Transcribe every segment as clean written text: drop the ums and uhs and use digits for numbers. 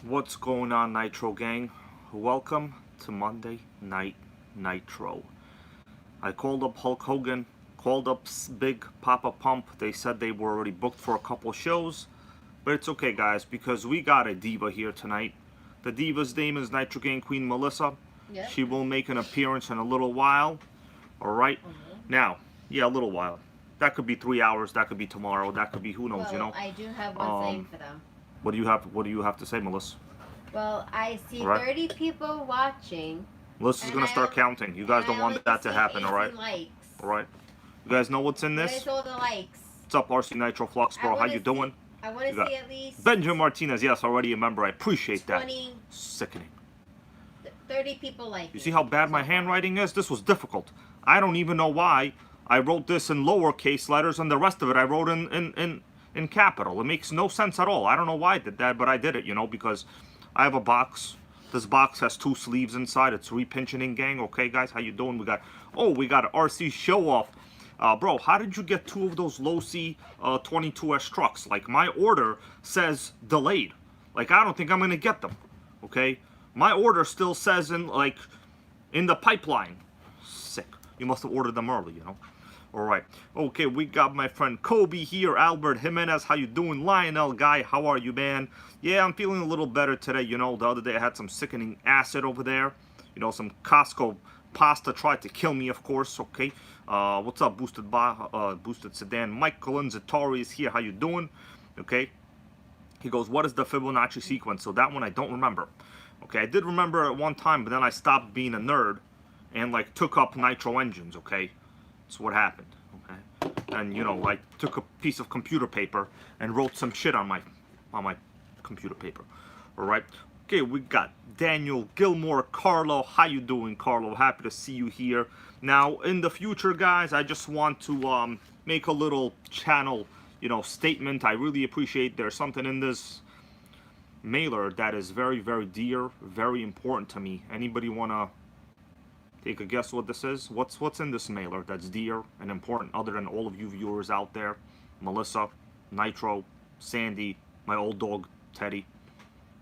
What's going on, Nitro gang? Welcome to Monday Night Nitro. I called up Hulk Hogan, called up Big Papa Pump. They said they were already booked for a couple shows, but it's okay, guys, because we got a diva here tonight. The diva's name is Nitro Gang Queen Melissa. Yep. She will make an appearance in a little while. All right? Now, yeah, a little while. That could be 3 hours. That could be tomorrow. That could be who knows. Well, you know. I do have one thing for them. What do you have? What do you have to say, Melissa? Well, I see Right. 30 people watching. Melissa's gonna start counting. You guys don't want that to happen, all right? Likes. All right. You guys know what's in this? Where's all the likes? What's up, RC Nitro Flux, bro? How you doing? I want to see at least Benjamin Martinez, yes, already a member. I appreciate 20, that. Sickening. 30 people like You see how bad my handwriting is? This was difficult. I don't even know why I wrote this in lowercase letters and the rest of it I wrote in capital. It makes no sense at all. I don't know why I did that, but I did it, you know, because I have a box. This box has 2 sleeves inside. It's repinching gang. Okay, guys, how you doing? We got RC show off. Bro, how did you get 2 of those low C 22S trucks? Like, my order says delayed. Like, I don't think I'm gonna get them. Okay, my order still says in the pipeline. Sick. You must have ordered them early, you know. All right. Okay, we got my friend Kobe here. Albert Jimenez, how you doing? Lionel Guy, how are you, man? Yeah, I'm feeling a little better today. You know, the other day I had some sickening acid over there. You know, some Costco pasta tried to kill me, of course. Okay. What's up, Boosted Sedan? Mike Colinzatori is here. How you doing? Okay. He goes, what is the Fibonacci sequence? So that one I don't remember. Okay, I did remember at one time, but then I stopped being a nerd and like took up nitro engines. Okay. That's what happened, okay? And you know, I took a piece of computer paper and wrote some shit on my computer paper. All right. Okay, we got Daniel Gilmore, Carlo. How you doing, Carlo? Happy to see you here. Now, in the future, guys, I just want to make a little channel, you know, statement. I really appreciate there's something in this mailer that is very, very dear, very important to me. Anybody wanna take a guess what this is? What's in this mailer that's dear and important other than all of you viewers out there? Melissa, Nitro, Sandy, my old dog, Teddy,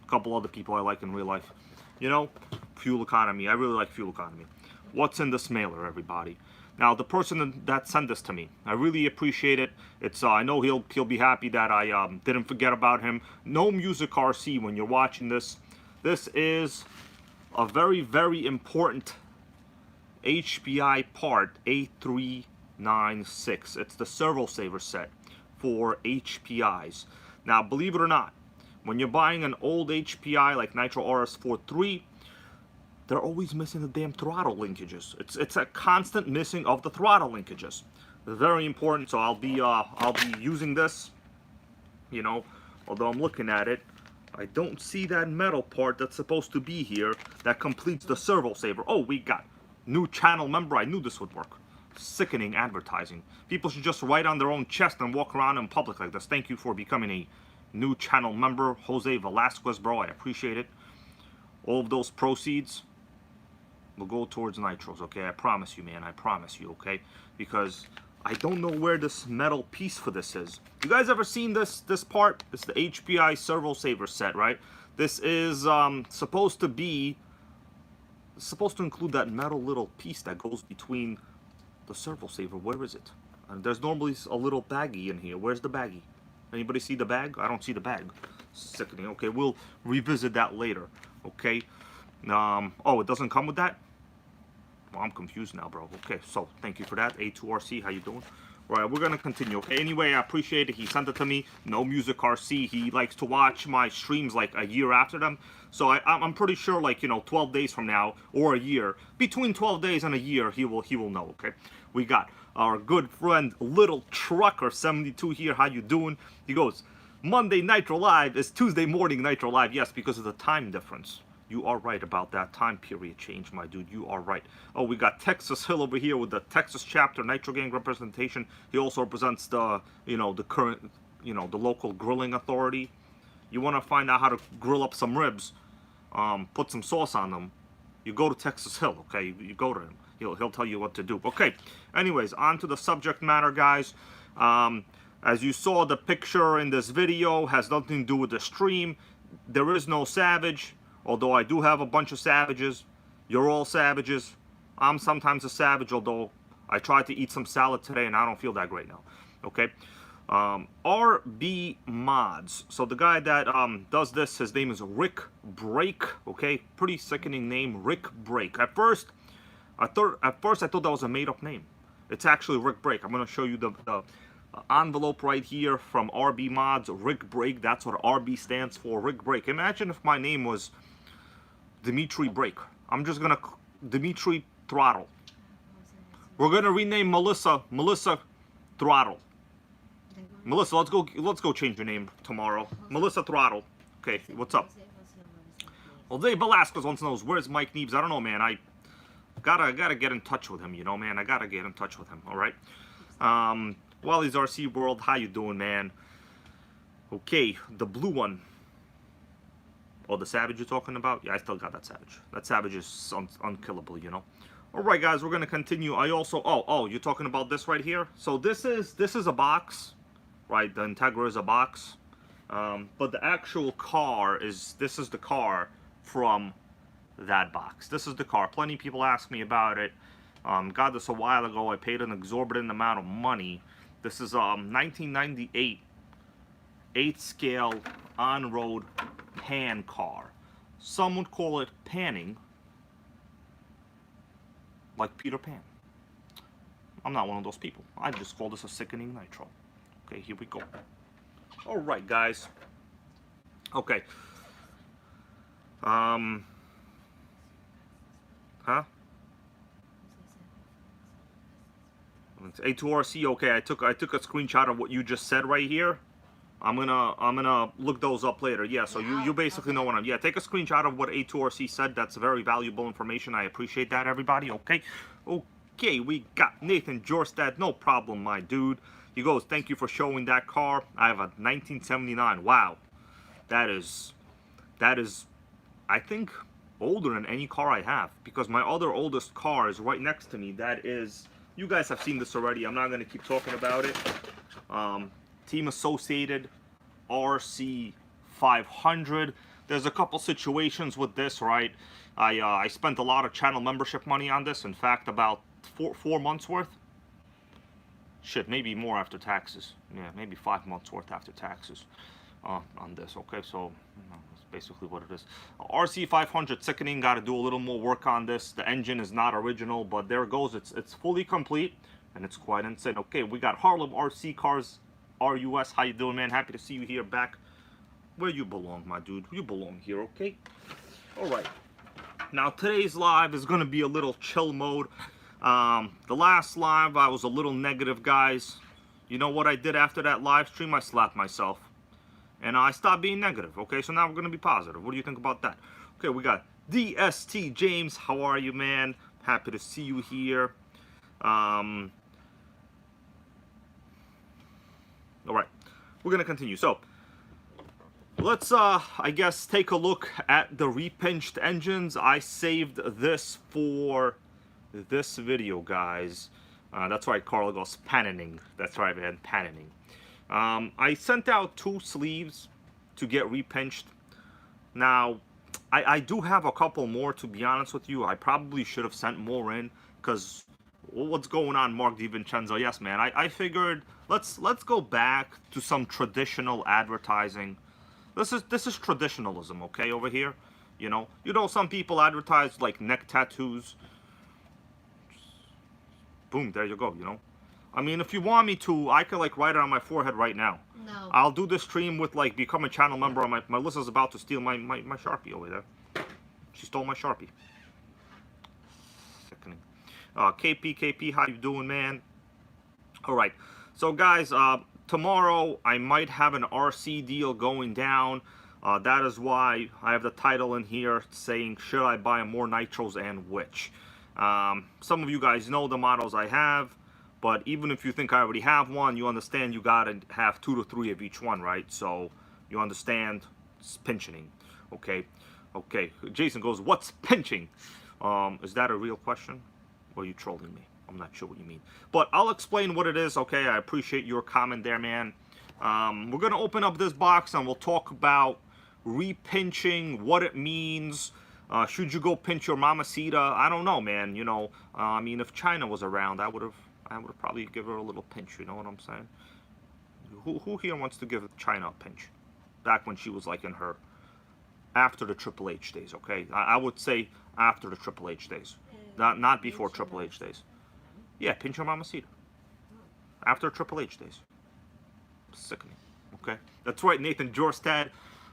a couple other people I like in real life. You know, fuel economy. I really like fuel economy. What's in this mailer, everybody? Now, the person that sent this to me, I really appreciate it. It's I know he'll be happy that I didn't forget about him. No Music RC, when you're watching this, this is a very, very important HPI part A396. It's the servo saver set for HPIs. Now, believe it or not, when you're buying an old HPI like Nitro RS43, they're always missing the damn throttle linkages. It's a constant missing of the throttle linkages. They're very important. So I'll be using this. You know, although I'm looking at it, I don't see that metal part that's supposed to be here that completes the servo saver. Oh, we got new channel member. I knew this would work. Sickening advertising. People should just write on their own chest and walk around in public like this. Thank you for becoming a new channel member, Jose Velasquez, bro. I appreciate it. All of those proceeds will go towards Nitros, okay? I promise you, man. I promise you, okay? Because I don't know where this metal piece for this is. You guys ever seen this part? It's the HPI servo saver set, right? This is supposed to include that metal little piece that goes between the servo saver. Where is it? And there's normally a little baggie in here. Where's the baggie? Anybody see the bag? I don't see the bag. Sickening. Okay, we'll revisit that later. Okay. Oh, it doesn't come with that? Well, I'm confused now, bro. Okay, so thank you for that. A2RC, how you doing? All right, we're gonna continue. Okay. Anyway, I appreciate it. He sent it to me. No Music RC. He likes to watch my streams like a year after them. So I'm pretty sure, like, you know, 12 days from now or a year, between 12 days and a year, he will know. Okay. We got our good friend Little Trucker 72 here. How you doing? He goes, Monday Nitro Live is Tuesday morning Nitro Live. Yes, because of the time difference. You are right about that time period change, my dude. You are right. Oh, we got Texas Hill over here with the Texas chapter Nitro Gang representation. He also represents the, you know, the current, you know, the local grilling authority. You want to find out how to grill up some ribs, put some sauce on them, you go to Texas Hill, okay? You go to him. He'll tell you what to do. Okay. Anyways, on to the subject matter, guys. As you saw, the picture in this video has nothing to do with the stream. There is no savage, although I do have a bunch of savages. You're all savages. I'm sometimes a savage, although I tried to eat some salad today and I don't feel that great now. Okay. RB Mods. So the guy that does this, his name is Rick Break. Okay, pretty sickening name, Rick Break. At first I thought that was a made-up name. It's actually Rick Break. I'm gonna show you the envelope right here from RB Mods. Rick Break. That's what RB stands for. Rick Break. Imagine if my name was Dimitri Break. I'm just gonna Dimitri Throttle. We're gonna rename Melissa Throttle. Melissa, let's go change your name tomorrow. Melissa Throttle. Okay, what's up? Jose Velasquez wants to know where's Mike Neves. I don't know, man. I gotta get in touch with him, you know, man. I gotta get in touch with him. All right. Wally's RC World, how you doing, man? Okay, the blue one. Oh, the Savage you're talking about? Yeah, I still got that Savage. That Savage is unkillable, you know. All right, guys, we're gonna continue. I also you're talking about this right here. So this is a box. Right, the Integra is a box, but the actual car this is the car from that box. This is the car. Plenty of people ask me about it. Got this a while ago. I paid an exorbitant amount of money. This is 1998 8th scale on-road pan car. Some would call it panning, like Peter Pan. I'm not one of those people. I just call this a sickening nitro. Okay, here we go. All right, guys. Okay. Huh? It's A2RC. Okay, I took a screenshot of what you just said right here. I'm gonna look those up later. Yeah, so you basically know what I'm. Yeah, take a screenshot of what A2RC said. That's very valuable information. I appreciate that, everybody. Okay. Okay, we got Nathan Jorstad. No problem, my dude. He goes, thank you for showing that car. I have a 1979. Wow. That is, I think, older than any car I have. Because my other oldest car is right next to me. That is, you guys have seen this already. I'm not going to keep talking about it. Team Associated RC 500. There's a couple situations with this, right? I spent a lot of channel membership money on this. In fact, about four months worth. Shit, maybe more after taxes. Yeah, maybe 5 months worth after taxes on this. Okay, so that's basically what it is. RC 500 sickening. Got to do a little more work on this. The engine is not original, but there it goes. It's fully complete, and it's quite insane. Okay, we got Harlem RC Cars, RUS. How you doing, man? Happy to see you here back where you belong, my dude. You belong here, okay? All right. Now, today's live is going to be a little chill mode. The last live, I was a little negative, guys. You know what I did after that live stream? I slapped myself. And I stopped being negative, okay? So now we're going to be positive. What do you think about that? Okay, we got DST James. How are you, man? Happy to see you here. All right. We're going to continue. So, let's, I guess, take a look at the repinched engines. I saved this for this video, guys. That's right, Carl goes panning. That's right, man, panning. I sent out 2 sleeves to get repinched. Now, I do have a couple more, to be honest with you. I probably should have sent more in, because what's going on, Mark DiVincenzo? Yes, man. I figured let's go back to some traditional advertising. This is traditionalism, okay, over here. You know, some people advertise like neck tattoos. Boom, there you go, you know. I mean, if you want me to, I could like write it on my forehead right now. No. I'll do this stream with like become a channel member on Melissa's about to steal my Sharpie over there. She stole my Sharpie. Sickening. KP, how you doing, man? All right. So guys, tomorrow I might have an RC deal going down. That is why I have the title in here saying, should I buy more Nitros and which? Some of you guys know the models I have, but even if you think I already have one, you understand you gotta have 2 to 3 of each one, right? So you understand it's pinching. Okay. Jason goes, what's pinching? Is that a real question, or are you trolling me? I'm not sure what you mean. But I'll explain what it is, okay? I appreciate your comment there, man. We're going to open up this box and we'll talk about repinching, what it means. Should you go pinch your mamacita? I don't know, man. You know, I mean, if China was around, I would have probably give her a little pinch. You know what I'm saying? Who here wants to give China a pinch? Back when she was like in her after the Triple H days, okay? I would say after the Triple H days, not before Triple H days. Yeah, pinch your mamacita. After Triple H days. Sickening. Okay, that's right, Nathan Jorstad.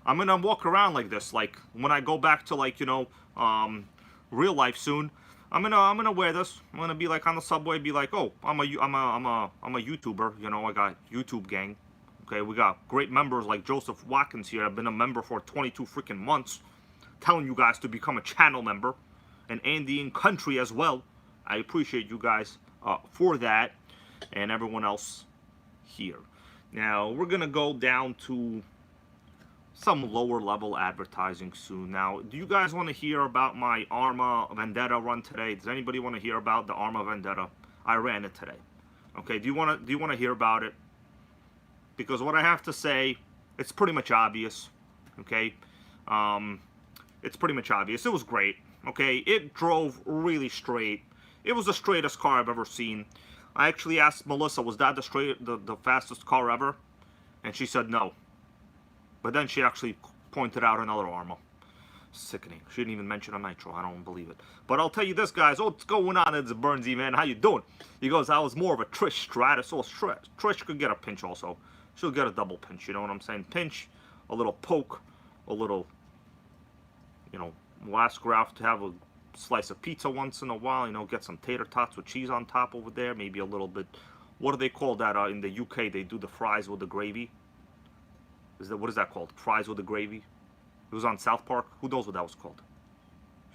I'm gonna walk around like this, like when I go back to like, you know, real life soon. I'm gonna wear this. I'm gonna be like on the subway, be like, oh, I'm a YouTuber. You know, I got YouTube gang. Okay, we got great members like Joseph Watkins here. I've been a member for 22 freaking months, telling you guys to become a channel member, and Andy in Country as well. I appreciate you guys for that, and everyone else here. Now we're gonna go down to some lower level advertising soon. Now, do you guys want to hear about my Arma Vendetta run today? Does anybody want to hear about the Arma Vendetta? I ran it today. Okay, do you want to hear about it? Because what I have to say, it's pretty much obvious. Okay, it's pretty much obvious. It was great. Okay, it drove really straight. It was the straightest car I've ever seen. I actually asked Melissa, was that the fastest car ever? And she said no. But then she actually pointed out another Arma. Sickening. She didn't even mention a Nitro. I don't believe it. But I'll tell you this, guys. Oh, what's going on? It's Burnsy, man. How you doing? He goes, I was more of a Trish Stratus. Oh, Trish could get a pinch also. She'll get a double pinch. You know what I'm saying? Pinch, a little poke, a little, you know, last graft to have a slice of pizza once in a while. You know, get some tater tots with cheese on top over there. Maybe a little bit. What do they call that in the UK? They do the fries with the gravy. What is that called? Fries with the gravy? It was on South Park. Who knows what that was called?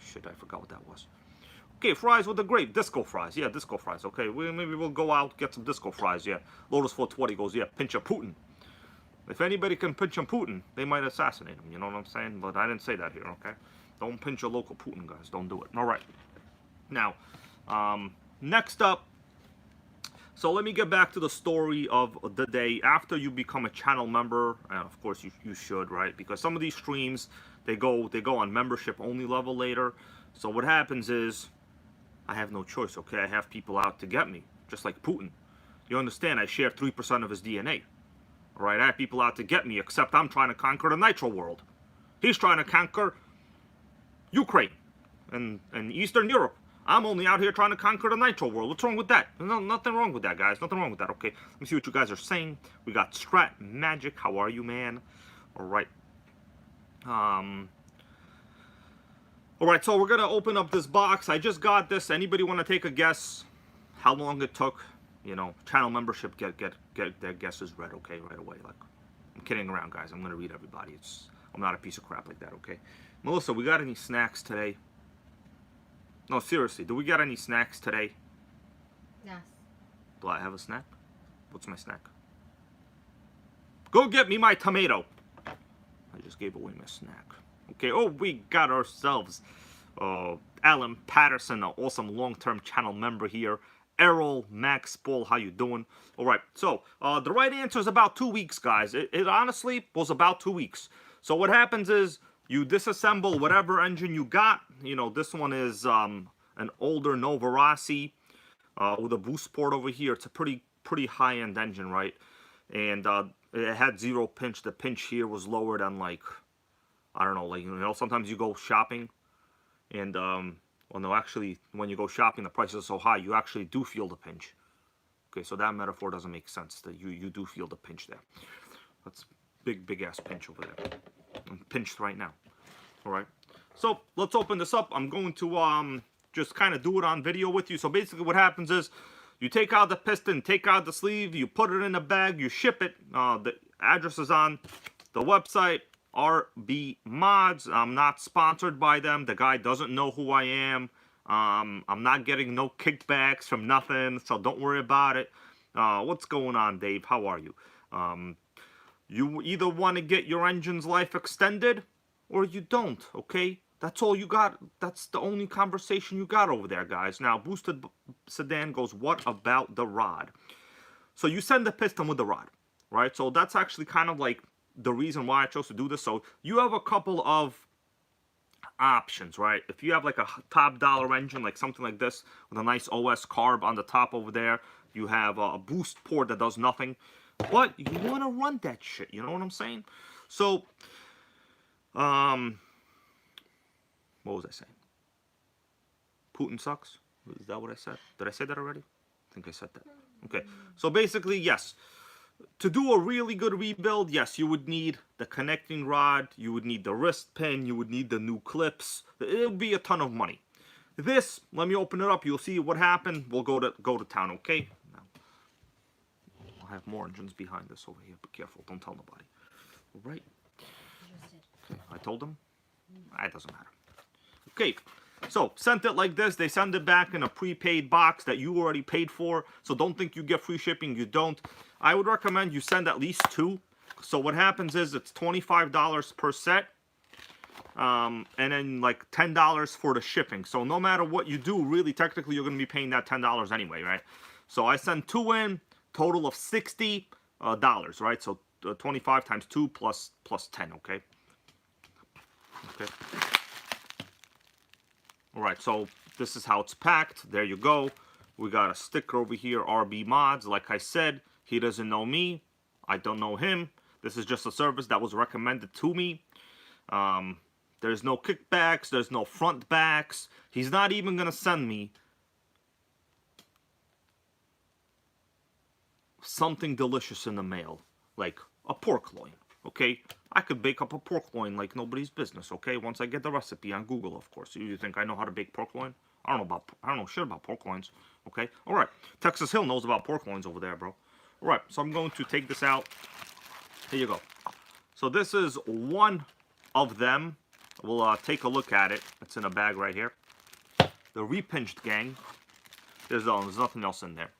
Shit, I forgot what that was. Okay, fries with the gravy. Disco fries. Yeah, disco fries. Okay, maybe we'll go out, get some disco fries. Yeah. Lotus 420 goes, yeah, pinch a Putin. If anybody can pinch a Putin, they might assassinate him. You know what I'm saying? But I didn't say that here, okay? Don't pinch a local Putin, guys. Don't do it. All right. Now, next up, so let me get back to the story of the day. After you become a channel member, and of course you should, right? Because some of these streams, they go on membership only level later. So what happens is, I have no choice, okay? I have people out to get me, just like Putin. You understand? I share 3% of his DNA. All right? I have people out to get me, except I'm trying to conquer the Nitro world. He's trying to conquer Ukraine and Eastern Europe. I'm only out here trying to conquer the Nitro world. What's wrong with that? No, nothing wrong with that, guys. Nothing wrong with that, okay? Let me see what you guys are saying. We got Strat Magic. How are you, man? All right. All right, so we're going to open up this box. I just got this. Anybody want to take a guess how long it took? You know, channel membership, get their guesses read, okay, right away. Like, I'm kidding around, guys. I'm going to read everybody. I'm not a piece of crap like that, okay? Melissa, we got any snacks today? No, seriously, do we got any snacks today? Yes. Do I have a snack? What's my snack? Go get me my tomato. I just gave away my snack. Okay, oh, we got ourselves Alan Patterson, an awesome long-term channel member here. Errol, Max Paul, how you doing? All right, so the right answer is about 2 weeks, guys. It honestly was about 2 weeks. So what happens is, you disassemble whatever engine you got. You know, this one is an older Nova Rossi with a boost port over here. It's a pretty high-end engine, right? And it had 0 pinch. The pinch here was lower than, like, I don't know, like, you know, sometimes you go shopping and, well, no, actually, when you go shopping, the prices are so high, you actually do feel the pinch. Okay, so that metaphor doesn't make sense. That you do feel the pinch there. That's big ass pinch over there. I'm pinched right now. All right, so let's open this up. I'm going to just kind of do it on video with you. So basically what happens is you take out the piston, take out the sleeve, you put it in a bag, you ship it. The address is on the website, RB Mods. I'm not sponsored by them. The guy doesn't know who I am. I'm not getting no kickbacks from nothing, so don't worry about it. What's going on, Dave? How are you? You either want to get your engine's life extended or you don't, okay? That's all you got. That's the only conversation you got over there, guys. Now, boosted Sedan goes, what about the rod? So you send the piston with the rod, right? So that's actually kind of like the reason why I chose to do this. So you have a couple of options, right? If you have like a top dollar engine, like something like this with a nice OS carb on the top over there, you have a boost port that does nothing, but you want to run that shit, you know what I'm saying? So what was I saying? Putin sucks? Is that what I said? Did I say that already? I think I said that. Okay, so basically, yes, to do a really good rebuild, yes, you would need the connecting rod, you would need the wrist pin, you would need the new clips. It would be a ton of money. This, let me open it up, you'll see what happened. We'll go to town, okay? Now, I'll have more engines behind this over here. Be careful, don't tell nobody. All right? Okay, I told them? It doesn't matter. Okay, so sent it like this. They send it back in a prepaid box that you already paid for. So don't think you get free shipping. You don't. I would recommend you send at least 2. So what happens is it's $25 per set. And then like $10 for the shipping. So no matter what you do, really technically you're going to be paying that $10 anyway, right? So I send 2 in, total of $60, right? So 25 times 2 plus 10, okay? Okay. Alright, so this is how it's packed. There you go. We got a sticker over here, RB Mods. Like I said, he doesn't know me. I don't know him. This is just a service that was recommended to me. There's no kickbacks. There's no front backs. He's not even going to send me something delicious in the mail. Like a pork loin. Okay? I could bake up a pork loin like nobody's business, okay? Once I get the recipe on Google, of course. You think I know how to bake pork loin? I don't know shit about pork loins, okay? All right, Texas Hill knows about pork loins over there, bro. All right, so I'm going to take this out. Here you go. So this is one of them. We'll take a look at it. It's in a bag right here. The repinched gang. There's nothing else in there.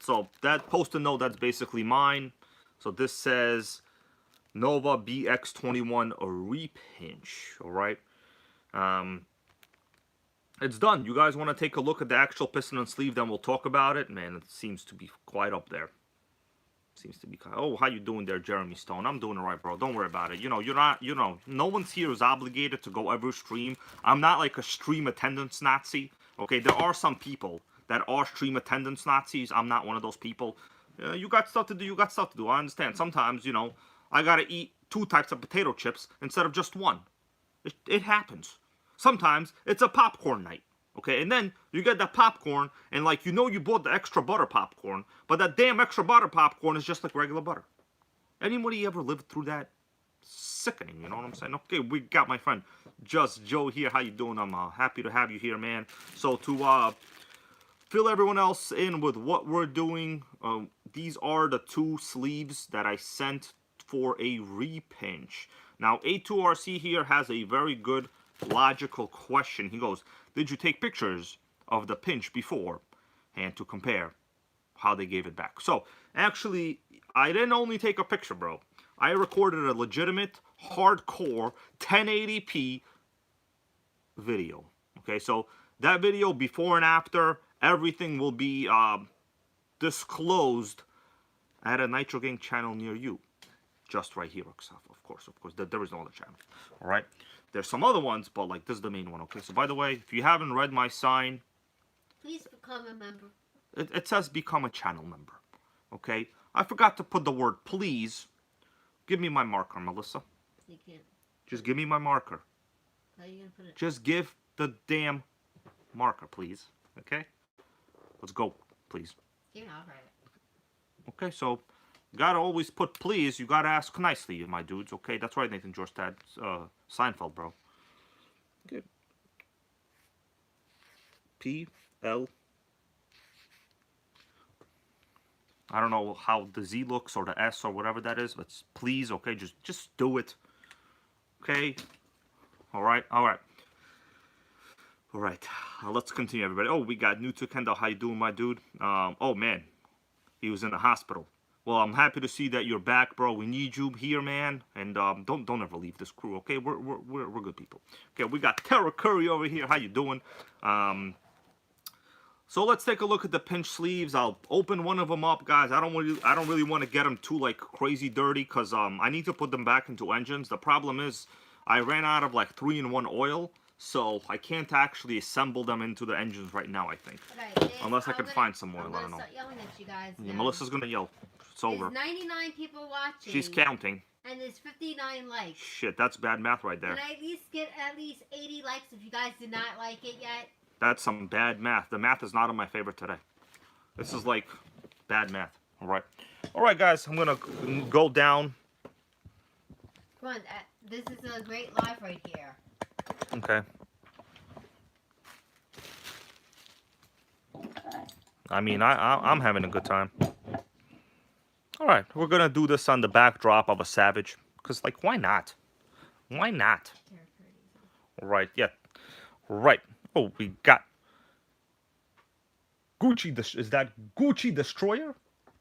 So that post-it note, that's basically mine. So this says Nova BX21 repinch, all right? It's done. You guys want to take a look at the actual piston and sleeve, then we'll talk about it. Man, it seems to be quite up there. Seems to be kind of, oh, how you doing there, Jeremy Stone? I'm doing it right, bro. Don't worry about it. You know, you're not, you know, no one's here is obligated to go every stream. I'm not like a stream attendance Nazi, okay? There are some people that are stream attendance Nazis. I'm not one of those people. You got stuff to do, you got stuff to do. I understand. Sometimes, you know, I gotta eat 2 types of potato chips instead of just 1. It happens. Sometimes it's a popcorn night, okay? And then you get that popcorn, and like, you know you bought the extra butter popcorn, but that damn extra butter popcorn is just like regular butter. Anybody ever lived through that? Sickening, you know what I'm saying? Okay, we got my friend Just Joe here. How you doing? I'm happy to have you here, man. So to fill everyone else in with what we're doing, these are the 2 sleeves that I sent for a repinch. Now, A2RC here has a very good logical question. He goes, did you take pictures of the pinch before and to compare how they gave it back? So, actually, I didn't only take a picture, bro. I recorded a legitimate, hardcore 1080p video. Okay, so that video, before and after, everything will be disclosed at a Nitro Gang channel near you. Just right here, of course. There is no other channel. All right? There's some other ones, but like this is the main one, okay? So by the way, if you haven't read my sign, please become a member. It says become a channel member, okay? I forgot to put the word please. Give me my marker, Melissa. You can't. Just give me my marker. How are you going to put it? Just give the damn marker, please. Okay? Let's go, please. Yeah, I'll write it. Okay, so you gotta always put please. You gotta ask nicely, my dudes. Okay, that's right, Nathan Jorstad. Seinfeld, bro. Okay. P-L. I don't know how the Z looks or the S or whatever that is, but please, okay, just do it. Okay? Alright. Alright, let's continue, everybody. Oh, we got New to Kendall. How you doing, my dude? Oh, man. He was in the hospital. Well, I'm happy to see that you're back, bro. We need you here, man. And don't ever leave this crew, okay? We're good people. Okay, we got Tara Curry over here. How you doing? So let's take a look at the pinch sleeves. I'll open one of them up, guys. I don't really want to get them too like crazy dirty, because I need to put them back into engines. The problem is I ran out of like 3-in-1 oil, so I can't actually assemble them into the engines right now, I think. Okay, unless I can find some oil. I don't know. Start yelling at you guys. Yeah, Melissa's gonna yell. It's over. There's 99 people watching. She's counting. And there's 59 likes. Shit, that's bad math right there. Can I at least get at least 80 likes if you guys did not like it yet? That's some bad math. The math is not on my favor today. This is like bad math. All right. All right, guys. I'm going to go down. Come on. This is a great live right here. Okay. I mean, I'm having a good time. All right. We're going to do this on the backdrop of a Savage. Because, like, why not? Why not? Right. Yeah. Right. Oh, we got Gucci. Is that Gucci Destroyer?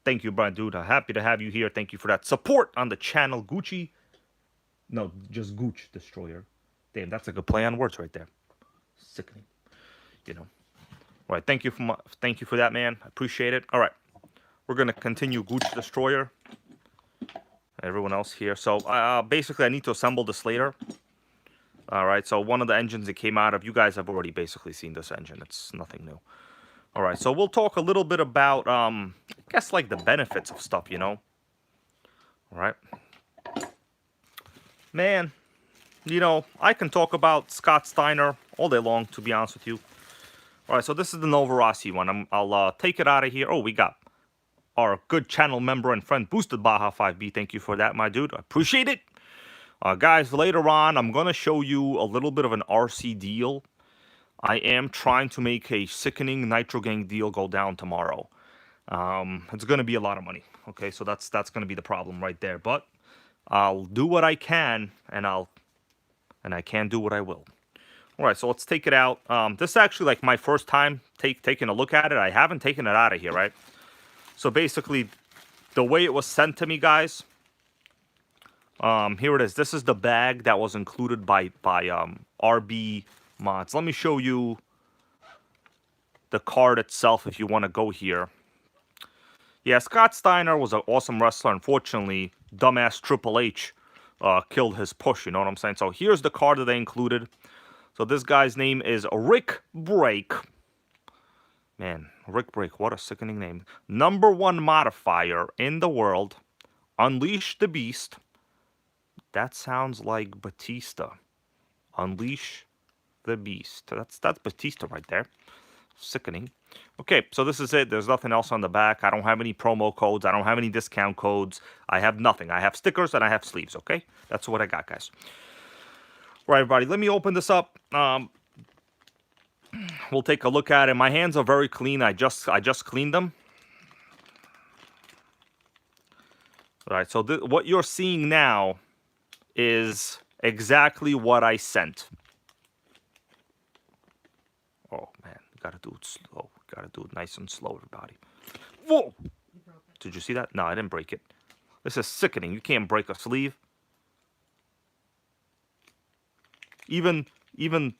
Thank you, Brian, dude. I'm happy to have you here. Thank you for that support on the channel. Gucci. No, just Gooch Destroyer. Damn, that's a good play on words right there. Sickening. You know. All right. Thank you for that, man. I appreciate it. All right. We're gonna continue Gucci Destroyer. Everyone else here. So basically, I need to assemble this later. All right, so one of the engines it came out of, you guys have already basically seen this engine. It's nothing new. All right, so we'll talk a little bit about, I guess, like the benefits of stuff, you know? All right. Man, you know, I can talk about Scott Steiner all day long, to be honest with you. All right, so this is the Novorossi one. I'll take it out of here. Oh, we got our good channel member and friend, Boosted Baja 5B. Thank you for that, my dude. I appreciate it. Guys, later on, I'm going to show you a little bit of an RC deal. I am trying to make a sickening Nitro Gang deal go down tomorrow. It's going to be a lot of money. Okay, so that's going to be the problem right there. But I'll do what I can, and I can do what I will. All right, so let's take it out. This is actually like my first time taking a look at it. I haven't taken it out of here, right? So basically, the way it was sent to me, guys... here it is. This is the bag that was included by RB Mods. Let me show you the card itself if you want to go here. Yeah, Scott Steiner was an awesome wrestler. Unfortunately, dumbass Triple H killed his push, you know what I'm saying? So here's the card that they included. So this guy's name is Rick Break. Man, Rick Break, what a sickening name. #1 modifier in the world. Unleash the Beast. That sounds like Batista. Unleash the Beast. That's Batista right there. Sickening. Okay, so this is it. There's nothing else on the back. I don't have any promo codes. I don't have any discount codes. I have nothing. I have stickers and I have sleeves, okay? That's what I got, guys. All right, everybody. Let me open this up. We'll take a look at it. My hands are very clean. I just cleaned them. All right, so what you're seeing now is exactly what I sent. Oh, man. You gotta do it slow. You gotta do it nice and slow, everybody. Whoa! Did you see that? No, I didn't break it. This is sickening. You can't break a sleeve. Even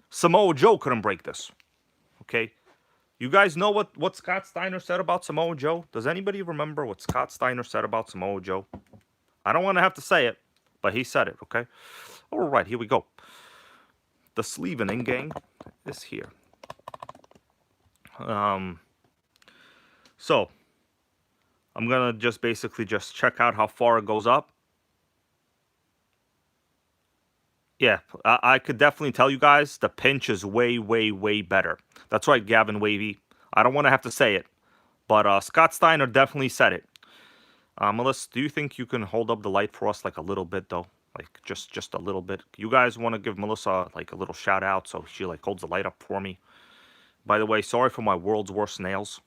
Samoa Joe couldn't break this. Okay? You guys know what Scott Steiner said about Samoa Joe? Does anybody remember what Scott Steiner said about Samoa Joe? I don't want to have to say it. But he said it, okay? All right, here we go. The sleeving, gang, is here. So, I'm going to just basically just check out how far it goes up. Yeah, I could definitely tell you guys the pinch is way, way, way better. That's right, Gavin Wavy. I don't want to have to say it. But Scott Steiner definitely said it. Melissa, do you think you can hold up the light for us like a little bit, though? Like, just a little bit. You guys want to give Melissa, like, a little shout-out so she, like, holds the light up for me? By the way, sorry for my world's worst nails.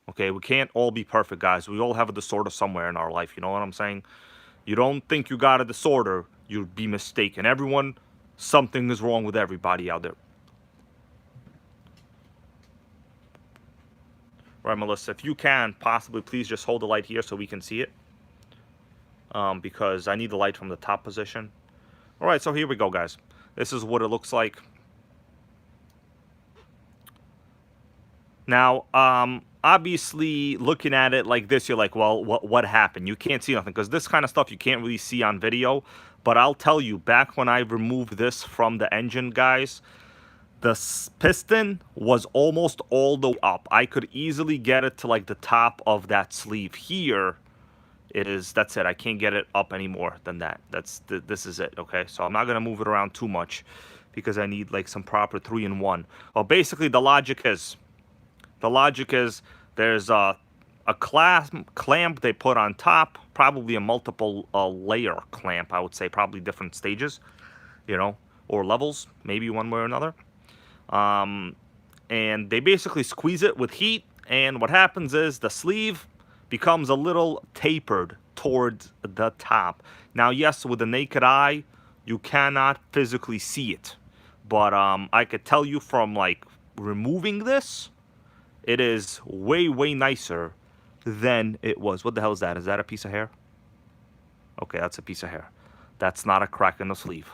Okay, we can't all be perfect, guys. We all have a disorder somewhere in our life, you know what I'm saying? You don't think you got a disorder, you'd be mistaken. Everyone, something is wrong with everybody out there. All right, Melissa, if you can, possibly please just hold the light here so we can see it. Because I need the light from the top position. All right, so here we go, guys. This is what it looks like. Now, obviously, looking at it like this, you're like, well, what happened? You can't see nothing because this kind of stuff you can't really see on video. But I'll tell you, back when I removed this from the engine, guys, the piston was almost all the way up. I could easily get it to like the top of that sleeve. Here, that's it. I can't get it up any more than that. This is it, okay? So I'm not going to move it around too much because I need like some proper 3-in-1. Well, basically the logic is there's a clamp they put on top, probably a multiple layer clamp, I would say, probably different stages, you know, or levels, maybe one way or another. And they basically squeeze it with heat, and what happens is the sleeve becomes a little tapered towards the top. Now, yes, with the naked eye, you cannot physically see it, but I could tell you from like removing this, it is way, way nicer than it was. What the hell is that? Is that a piece of hair? Okay, that's a piece of hair. That's not a crack in the sleeve.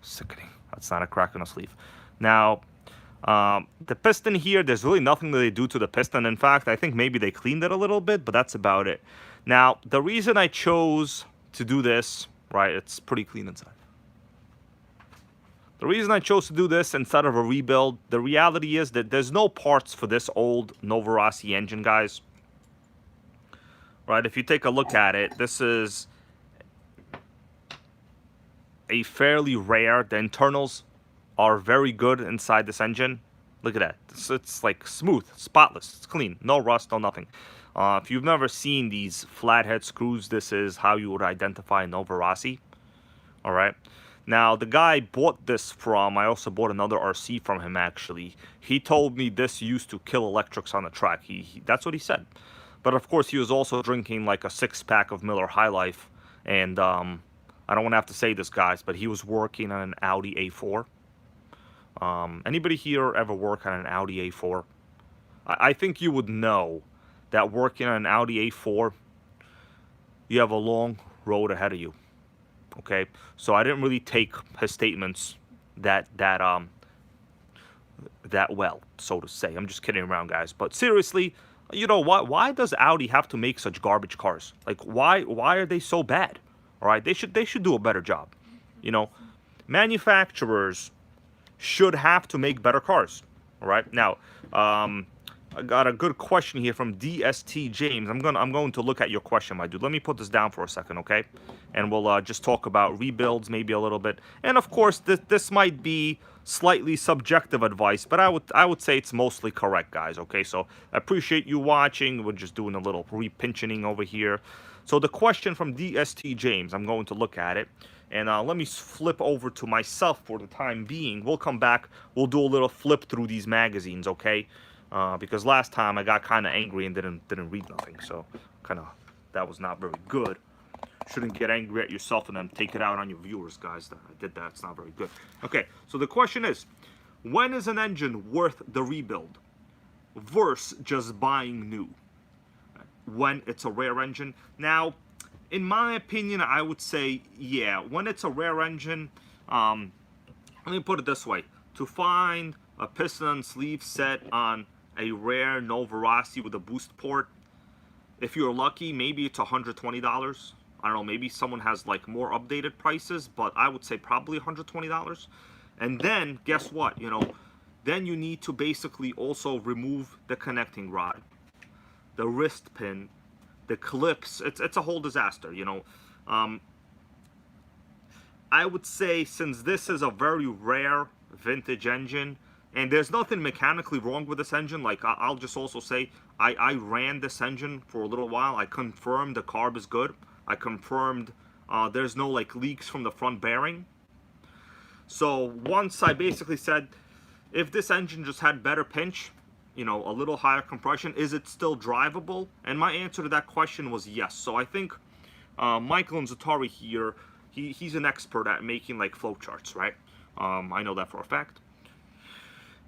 Sickening. That's not a crack in the sleeve. Now, the piston here, there's really nothing that they do to the piston. In fact, I think maybe they cleaned it a little bit, but that's about it. Now, the reason I chose to do this, right, it's pretty clean inside. The reason I chose to do this instead of a rebuild, the reality is that there's no parts for this old Nova Rossi engine, guys. Right, if you take a look at it, this is a fairly rare. The internals are very good inside this engine. Look at that. It's like smooth, spotless, it's clean, no rust, no nothing. If you've never seen these flathead screws, this is how you would identify a Nova Rossi. All right. Now, the guy I bought this from, I also bought another RC from him, actually. He told me this used to kill electrics on the track. That's what he said. But, of course, he was also drinking like a 6-pack of Miller High Life. And I don't want to have to say this, guys, but he was working on an Audi A4. Anybody here ever work on an Audi A4? I think you would know that working on an Audi A4, you have a long road ahead of you. Okay, so I didn't really take his statements that well, so to say. I'm just kidding around, guys. But seriously, you know what? Why does Audi have to make such garbage cars? Like, why are they so bad? All right, they should do a better job. You know, manufacturers should have to make better cars. All right, now I got a good question here from DST James. I'm going to look at your question, my dude. Let me put this down for a second, okay? And we'll just talk about rebuilds maybe a little bit. And of course, this might be slightly subjective advice, but I would say it's mostly correct, guys. Okay, so I appreciate you watching. We're just doing a little repinching over here. So the question from DST James, I'm going to look at it. And let me flip over to myself for the time being. We'll come back. We'll do a little flip through these magazines, okay? Because last time I got kind of angry and didn't read nothing, so that was not very good. Shouldn't get angry at yourself and then take it out on your viewers, guys. That I did that. It's not very good. Okay, so the question is, when is an engine worth the rebuild versus just buying new? When it's a rare engine. Now, in my opinion, I would say, yeah, when it's a rare engine, let me put it this way. To find a piston sleeve set on a rare Nova Rossi with a boost port, if you're lucky, maybe it's $120. I don't know, maybe someone has like more updated prices, but I would say probably $120. And then, guess what? You know, then you need to basically also remove the connecting rod, the wrist pin, the clips. It's a whole disaster, you know. I would say, since this is a very rare vintage engine, and there's nothing mechanically wrong with this engine, like I'll just also say, I ran this engine for a little while. I confirmed the carb is good. I confirmed there's no like leaks from the front bearing. So once I basically said, if this engine just had better pinch, you know, a little higher compression, is it still drivable? And my answer to that question was yes. So I think Michael Zatari here, he's an expert at making like flowcharts, right? I know that for a fact.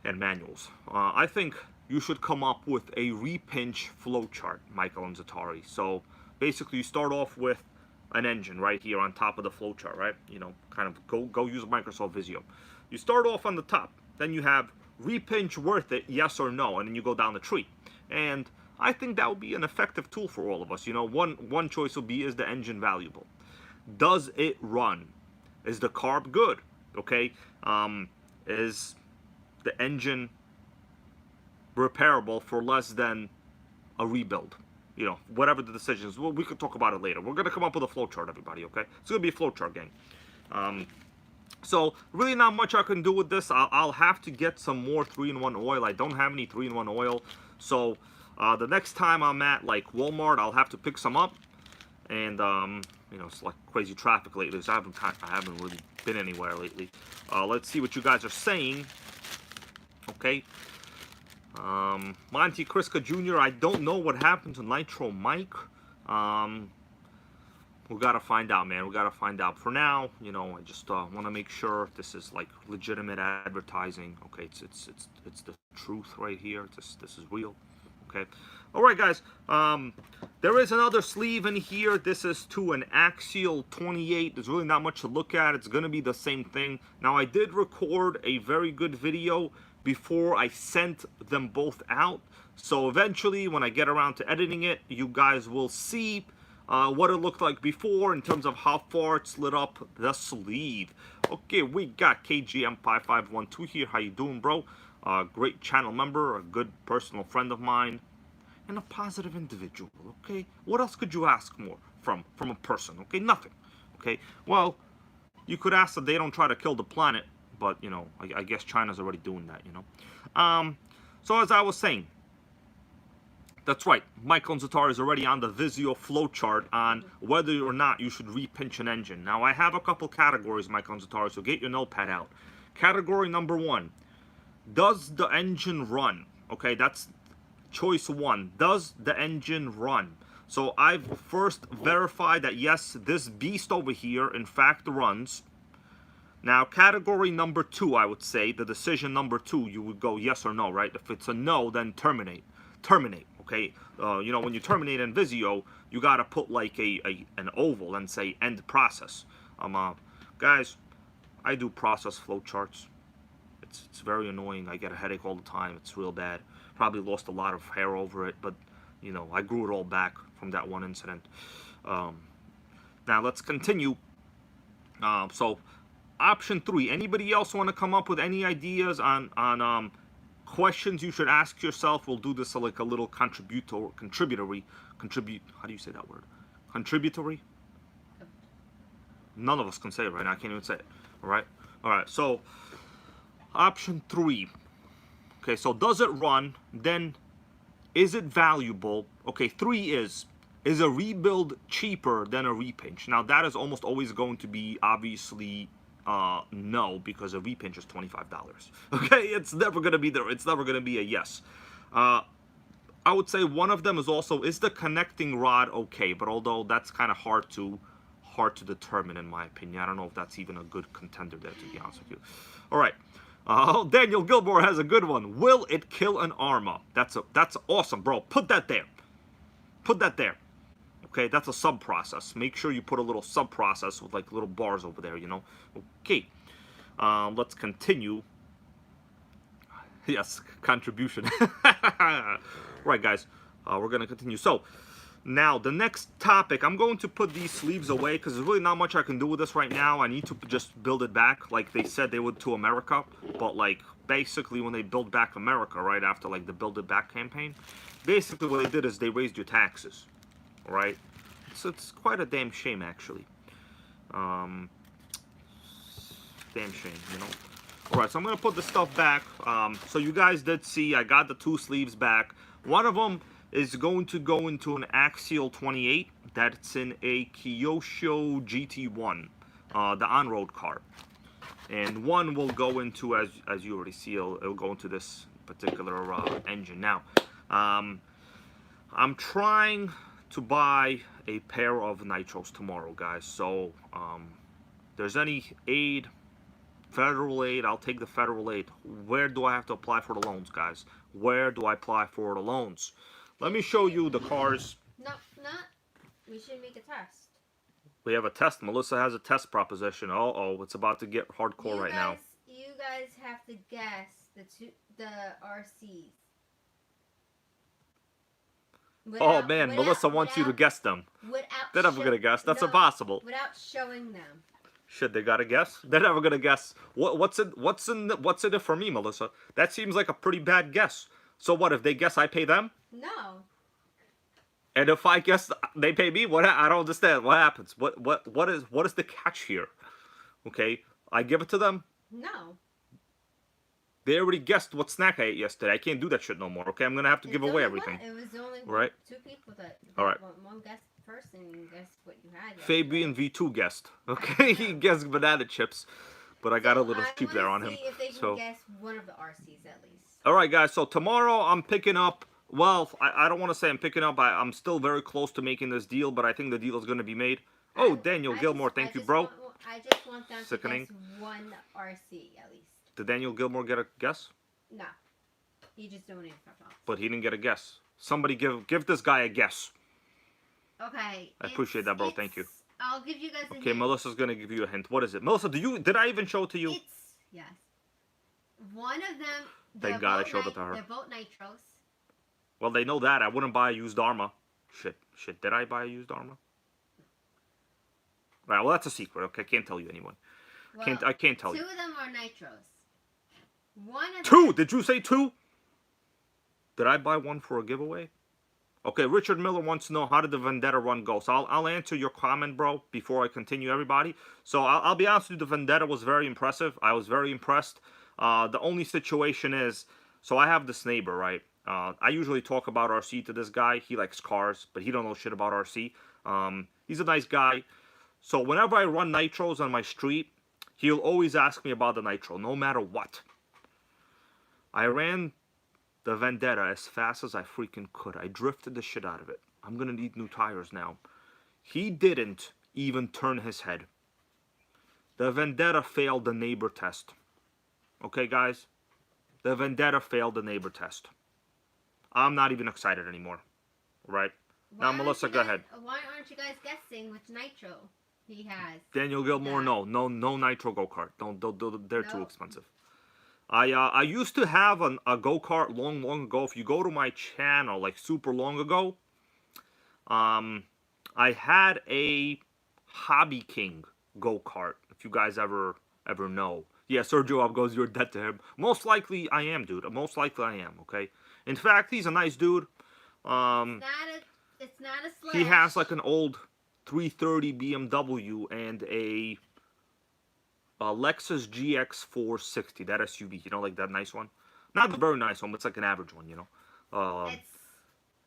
And manuals. I think you should come up with a repinch flowchart, Michael and Zatari. So basically you start off with an engine right here on top of the flowchart, right? You know, kind of go use Microsoft Visio. You start off on the top. Then you have repinch worth it, yes or no? And then you go down the tree. And I think that would be an effective tool for all of us. You know, one choice will be, is the engine valuable? Does it run? Is the carb good? Okay, is the engine repairable for less than a rebuild? You know, whatever the decision is. Well, we could talk about it later. We're gonna come up with a flowchart, everybody. Okay, it's gonna be a flowchart, gang. So really not much I can do with this. I'll have to get some more 3-in-1 oil. I don't have any 3-in-1 oil. So the next time I'm at like Walmart, I'll have to pick some up. And you know, it's like crazy traffic lately, so I haven't really been anywhere lately. Let's see what you guys are saying. Okay. Monty Kriska Jr., I don't know what happened to Nitro Mike. We gotta find out, man. We gotta find out. For now, you know, I just want to make sure this is like legitimate advertising. Okay, it's the truth right here. This is real. Okay. All right, guys. There is another sleeve in here. This is to an Axial 28. There's really not much to look at. It's gonna be the same thing. Now, I did record a very good video before I sent them both out. So eventually, when I get around to editing it, you guys will see what it looked like before in terms of how far it's lit up the sleeve. Okay, we got KGM5512 here. How you doing, bro? Great channel member, a good personal friend of mine, and a positive individual. Okay, what else could you ask more from a person? Okay, nothing. Okay, well, you could ask that they don't try to kill the planet, but you know, I guess China's already doing that. You know, so as I was saying. That's right, Michael Zatar is already on the Vizio flowchart on whether or not you should repinch an engine. Now, I have a couple categories, Michael Zatar, so get your notepad out. Category number 1, does the engine run? Okay, that's choice 1. Does the engine run? So I've first verified that, yes, this beast over here, in fact, runs. Now, category number 2, I would say, the decision number 2, you would go yes or no, right? If it's a no, then terminate. Terminate. Okay, you know, when you terminate in Vizio, you gotta put like an oval and say end process. Guys, I do process flowcharts. It's very annoying. I get a headache all the time. It's real bad. Probably lost a lot of hair over it, but you know, I grew it all back from that one incident. Now let's continue. So option 3. Anybody else want to come up with any ideas on questions you should ask yourself? We'll do this like a little contributory. How do you say that word? Contributory? None of us can say it right now. I can't even say it. All right. So option 3. Okay, so does it run? Then is it valuable? Okay, 3 is a rebuild cheaper than a repinch? Now that is almost always going to be obviously no, because a repinch is $25. Okay, it's never gonna be there. It's never gonna be a yes. I would say one of them is also, is the connecting rod okay? But although that's kind of hard to determine, in my opinion. I don't know if that's even a good contender there, to be honest with you. All right. Daniel Gilmore has a good one. Will it kill an Arma? That's awesome, bro. Put that there. Put that there. Okay, that's a sub-process. Make sure you put a little sub-process with like little bars over there, you know. Okay, let's continue. Yes, contribution. Right, guys, we're going to continue. So, now, the next topic, I'm going to put these sleeves away because there's really not much I can do with this right now. I need to just build it back like they said they would to America. But, like, basically when they built back America, right, after, like, the Build It Back campaign, basically what they did is they raised your taxes. Right, so it's quite a damn shame, actually. Damn shame, you know. All right, so I'm gonna put the stuff back. So you guys did see I got the 2 sleeves back. One of them is going to go into an Axial 28. That's in a Kyosho GT1, the on-road car. And one will go into, as you already see, it'll go into this particular engine. Now, I'm trying to buy a pair of Nitros tomorrow, guys. So, there's any aid, federal aid, I'll take the federal aid. Where do I have to apply for the loans, guys? Where do I apply for the loans? Let me show you the cars. No, not. We should make a test. We have a test. Melissa has a test proposition. Uh-oh, it's about to get hardcore right now. You guys have to guess the RCs. Oh man, Melissa wants you to guess them. They're never gonna guess. That's impossible. Without showing them. Shit, they gotta guess. They're never gonna guess. What's in it for me, Melissa? That seems like a pretty bad guess. So what if they guess I pay them? No. And if I guess they pay me, what? I don't understand. What happens? What is the catch here? Okay, I give it to them. No. They already guessed what snack I ate yesterday. I can't do that shit no more. Okay, I'm gonna have to give away everything. It was only right? 2 people that. All right. One guessed first and guessed what you had. Fabian V2 guessed. Okay, he guessed banana chips, but I got a little cheap there on him. If they can guess one of the RCs at least. All right, guys. So tomorrow I'm picking up. Well, I don't want to say I'm picking up. I'm still very close to making this deal, but I think the deal is going to be made. Oh, Daniel Gilmore, thank you, bro. I just want them to guess one RC at least. Did Daniel Gilmore get a guess? No. He just donated $5. But he didn't get a guess. Somebody give this guy a guess. Okay. I appreciate that, bro. Thank you. I'll give you guys a hint. Okay, Melissa's going to give you a hint. What is it? Melissa, did I even show it to you? Yes. One of them. Thank God I showed it to her. They're both Nitros. Well, they know that. I wouldn't buy a used Arma. Shit. Did I buy a used Arma? Right, well, that's a secret. Okay, I can't tell you anyone. Well, I can't tell you. 2 of them are Nitros. One of 2? them... Did you say 2? Did I buy one for a giveaway? Okay, Richard Miller wants to know, how did the Vendetta run go? So I'll answer your comment, bro, before I continue, everybody. So I'll be honest with you, the Vendetta was very impressive. I was very impressed. The only situation is, so I have this neighbor, right? I usually talk about RC to this guy. He likes cars, but he don't know shit about RC. He's a nice guy. So whenever I run Nitros on my street, he'll always ask me about the Nitro, no matter what. I ran the Vendetta as fast as I freaking could. I drifted the shit out of it. I'm going to need new tires now. He didn't even turn his head. The Vendetta failed the neighbor test. Okay, guys? The Vendetta failed the neighbor test. I'm not even excited anymore. Right? Now, Melissa, go ahead. Why aren't you guys guessing which Nitro he has? Daniel Gilmore, no Nitro go-kart. Don't, they're too expensive. I used to have a go-kart long ago. If you go to my channel, like super long ago, I had a Hobby King go-kart. If you guys ever know. Yeah, Sergio Up goes, you're dead to him. Most likely I am, dude. Most likely I am, okay? In fact, he's a nice dude. It's not a Slash. He has like an old 330 BMW and a Lexus GX 460, that SUV, you know, like that nice one. Not the very nice one, but it's like an average one, you know.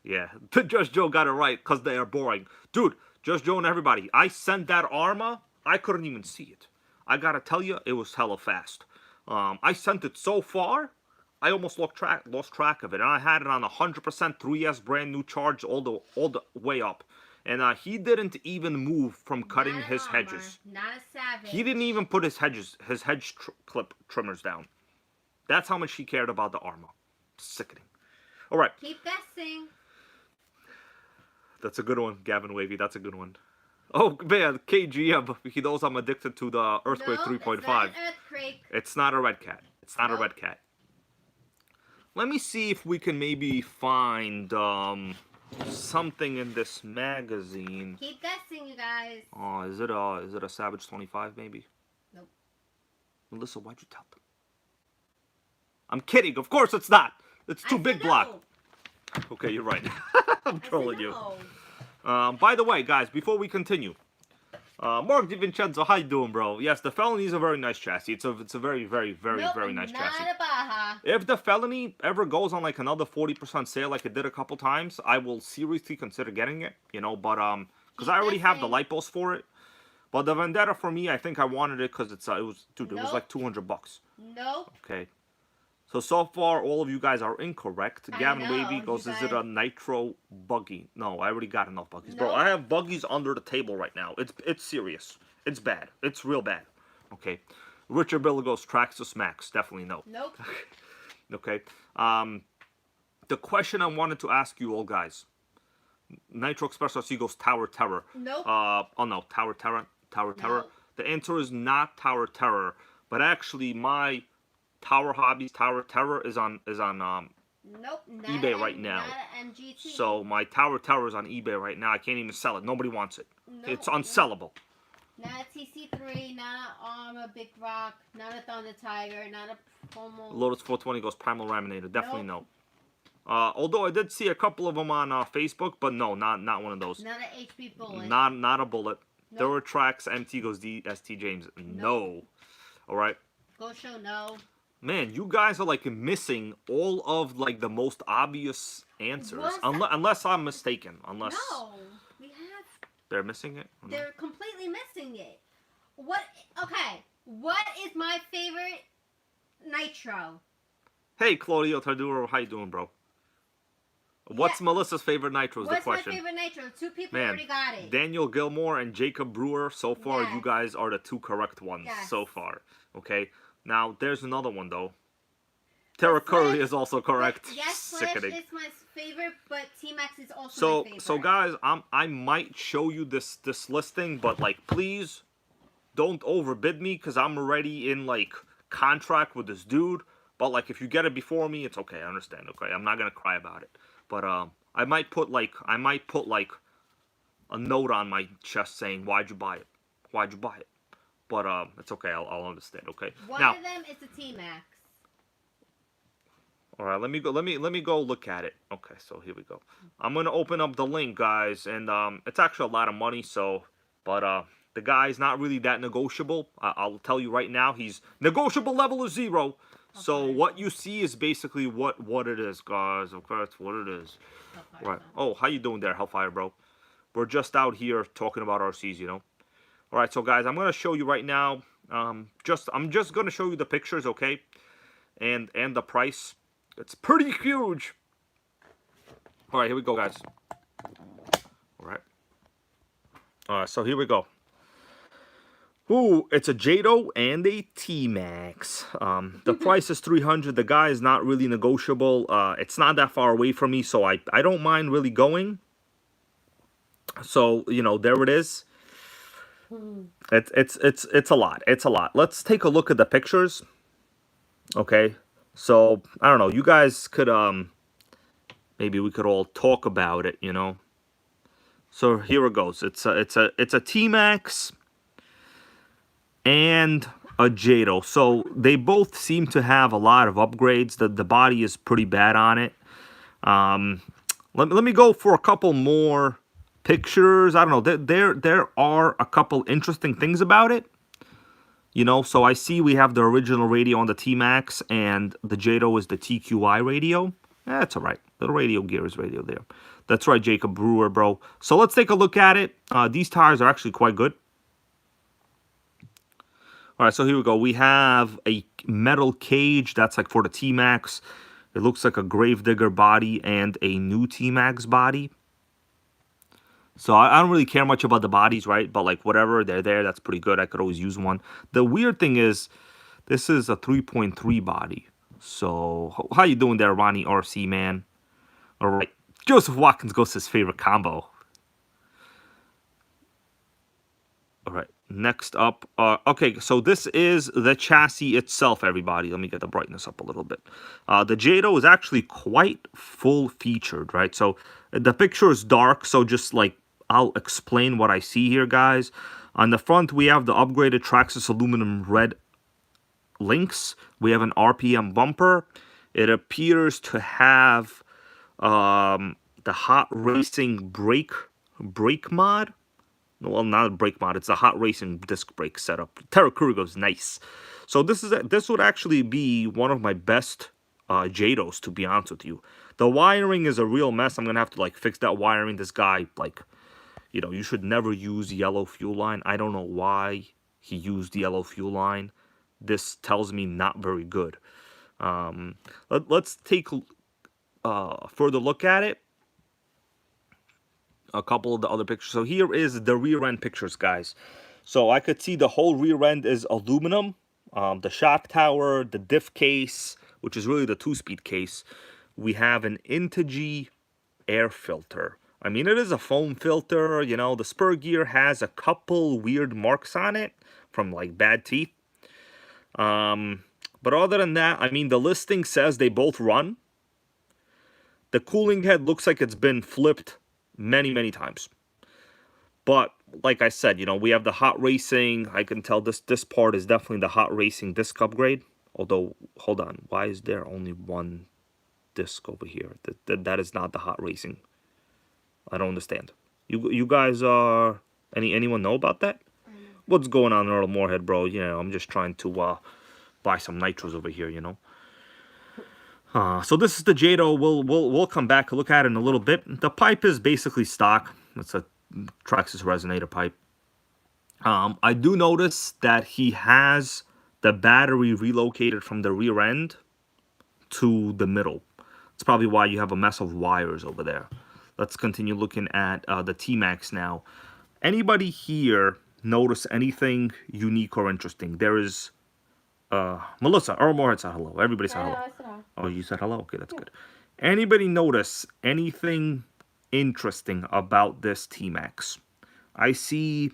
Yeah, Just Joe got it right, because they are boring. Dude, Just Joe and everybody, I sent that Arma, I couldn't even see it. I gotta tell you, it was hella fast. I sent it so far, I almost lost track of it. And I had it on 100% 3S brand new charge all the way up. And he didn't even move from cutting his hedges. Not a savage. He didn't even put his hedge clip trimmers down. That's how much he cared about the Arma. Sickening. All right. Keep guessing. That's a good one, Gavin Wavy. That's a good one. Oh, man, KGM. He knows I'm addicted to the Earthquake 3.5. It's not an earthquake. It's not a red cat. It's not a red cat. Let me see if we can maybe find something in this magazine. Keep guessing, you guys. Oh, is it a Savage 25 maybe? Nope. Melissa, why'd you tell them? I'm kidding. Of course it's not. It's too big block. Okay, you're right. I'm trolling you. By the way, guys, before we continue, Mark DiVincenzo, how you doing, bro? Yes, the Felony is a very nice chassis. It's a very, very, very, very nice chassis. Not a Baja. If the Felony ever goes on like another 40% sale like it did a couple times, I will seriously consider getting it, you know, but because I already have the lipos for it. But the Vendetta for me, I think I wanted it because it was like $200. Nope. Okay. So far, all of you guys are incorrect. Gavin Wavy goes, is it a Nitro buggy? No, I already got enough buggies. Bro, I have buggies under the table right now. It's serious. It's bad. It's real bad. Okay. Richard Bill goes, Traxxas Max. Definitely no. Nope. Okay. The question I wanted to ask you all guys. Nitro Express RC goes Tower Terror. Nope. Oh no, Tower Terror. Tower Terror. The answer is not Tower Terror, but actually my Tower Hobbies, Tower Terror is on Nope. Not eBay right now. Not an MGT. So my Tower Terror is on eBay right now. I can't even sell it. Nobody wants it. No, It's unsellable. Not a TC3, not an Armor Big Rock, not a Thunder Tiger, not a Pomo. Lotus 420 goes Primal Raminator. Definitely Nope. no. Although I did see a couple of them on Facebook, but no, not one of those. Not an HP Bullet. Not a bullet. Nope. There were tracks. MT goes DST James. No. All right. Go show no. Man, you guys are like missing all of like the most obvious answers, unless I'm mistaken. Unless no, we have. They're missing it. They're completely missing it. What? Okay. What is my favorite Nitro? Hey, Claudio Tarduro, how you doing, bro? What's Melissa's favorite Nitro is the question. What's my favorite Nitro? Two people Man, already got it. Daniel Gilmore and Jacob Brewer. So far, Yes. you guys are the two correct ones so far. Okay. Now, there's another one, though. Tara Curry is also correct. Yes, Flash Sickening. is my favorite, but T-Max is also my favorite. So guys, I might show you this listing, but like, please don't overbid me because I'm already in like contract with this dude. But like, if you get it before me, it's okay. I understand. Okay, I'm not gonna cry about it. But I might put like a note on my chest saying, "Why'd you buy it? Why'd you buy it?" But it's okay. I'll understand. Okay. One Now, of them is a T-Max. all right, let me go look at it. Okay, so here we go. I'm gonna open up the link, guys, and it's actually a lot of money. So, but the guy's not really that negotiable. I'll tell you right now, he's negotiable level is 0. Okay. So what you see is basically what it is, guys. Okay, that's what it is. Right. Oh, how you doing there, Hellfire, bro? We're just out here talking about RCs, you know. All right, so guys, I'm gonna show you right now. I'm just gonna show you the pictures, okay, and the price. It's pretty huge. All right, here we go, guys. All right. So here we go. Ooh, it's a Jado and a T-Max. The price is $300. The guy is not really negotiable. It's not that far away from me, so I don't mind really going. So, you know, there it is. It's a lot. It's a lot. Let's take a look at the pictures. Okay. So, I don't know. You guys could maybe we could all talk about it, you know. So, here it goes. It's a T-Max and a Jado. So, they both seem to have a lot of upgrades. The body is pretty bad on it. Let me go for a couple more pictures. I don't know. There are a couple interesting things about it. You know, so I see we have the original radio on the T-Max, and the Jado is the TQI radio. That's all right. The radio gear is radio there. That's right, Jacob Brewer, bro. So let's take a look at it. These tires are actually quite good. All right, so here we go. We have a metal cage. That's like for the T-Max. It looks like a Gravedigger body and a new T-Max body. So I don't really care much about the bodies, right? But like whatever, they're there. That's pretty good. I could always use one. The weird thing is, this is a 3.3 body. So how you doing there, Ronnie RC, man? All right. Joseph Watkins goes to his favorite combo. All right. Next up. Okay, so this is the chassis itself, everybody. Let me get the brightness up a little bit. The Jado is actually quite full featured, right? So the picture is dark, so just like I'll explain what I see here, guys. On the front, we have the upgraded Traxxas aluminum red links. We have an RPM bumper. It appears to have the hot racing brake mod. Well, not a brake mod. It's a hot racing disc brake setup. Terra Kurigo's nice. So this would actually be one of my best Jados, to be honest with you. The wiring is a real mess. I'm gonna have to like fix that wiring. This guy, like, you know, you should never use yellow fuel line. I don't know why he used yellow fuel line. This tells me not very good. Let's take a further look at it. A couple of the other pictures. So here is the rear end pictures, guys. So I could see the whole rear end is aluminum. The shock tower, the diff case, which is really the 2-speed case. We have an Integy air filter. I mean, it is a foam filter. You know, the spur gear has a couple weird marks on it from like bad teeth. But other than that, I mean, the listing says they both run. The cooling head looks like it's been flipped many, many times. But like I said, you know, we have the hot racing. I can tell this part is definitely the hot racing disc upgrade. Although, hold on, why is there only one disc over here? That is not the hot racing. I don't understand. You guys are anyone know about that? What's going on, Earl Moorhead, bro? You know, I'm just trying to buy some nitros over here, you know. So this is the Jado. We'll come back and look at it in a little bit. The pipe is basically stock. It's a Traxxas resonator pipe. I do notice that he has the battery relocated from the rear end to the middle. It's probably why you have a mess of wires over there. Let's continue looking at the T-Max now. Anybody here notice anything unique or interesting? There is Melissa, Earl Moorhead said hello. Everybody said hello. I said hello. Oh, you said hello? Okay, that's good. Anybody notice anything interesting about this T-Max? I see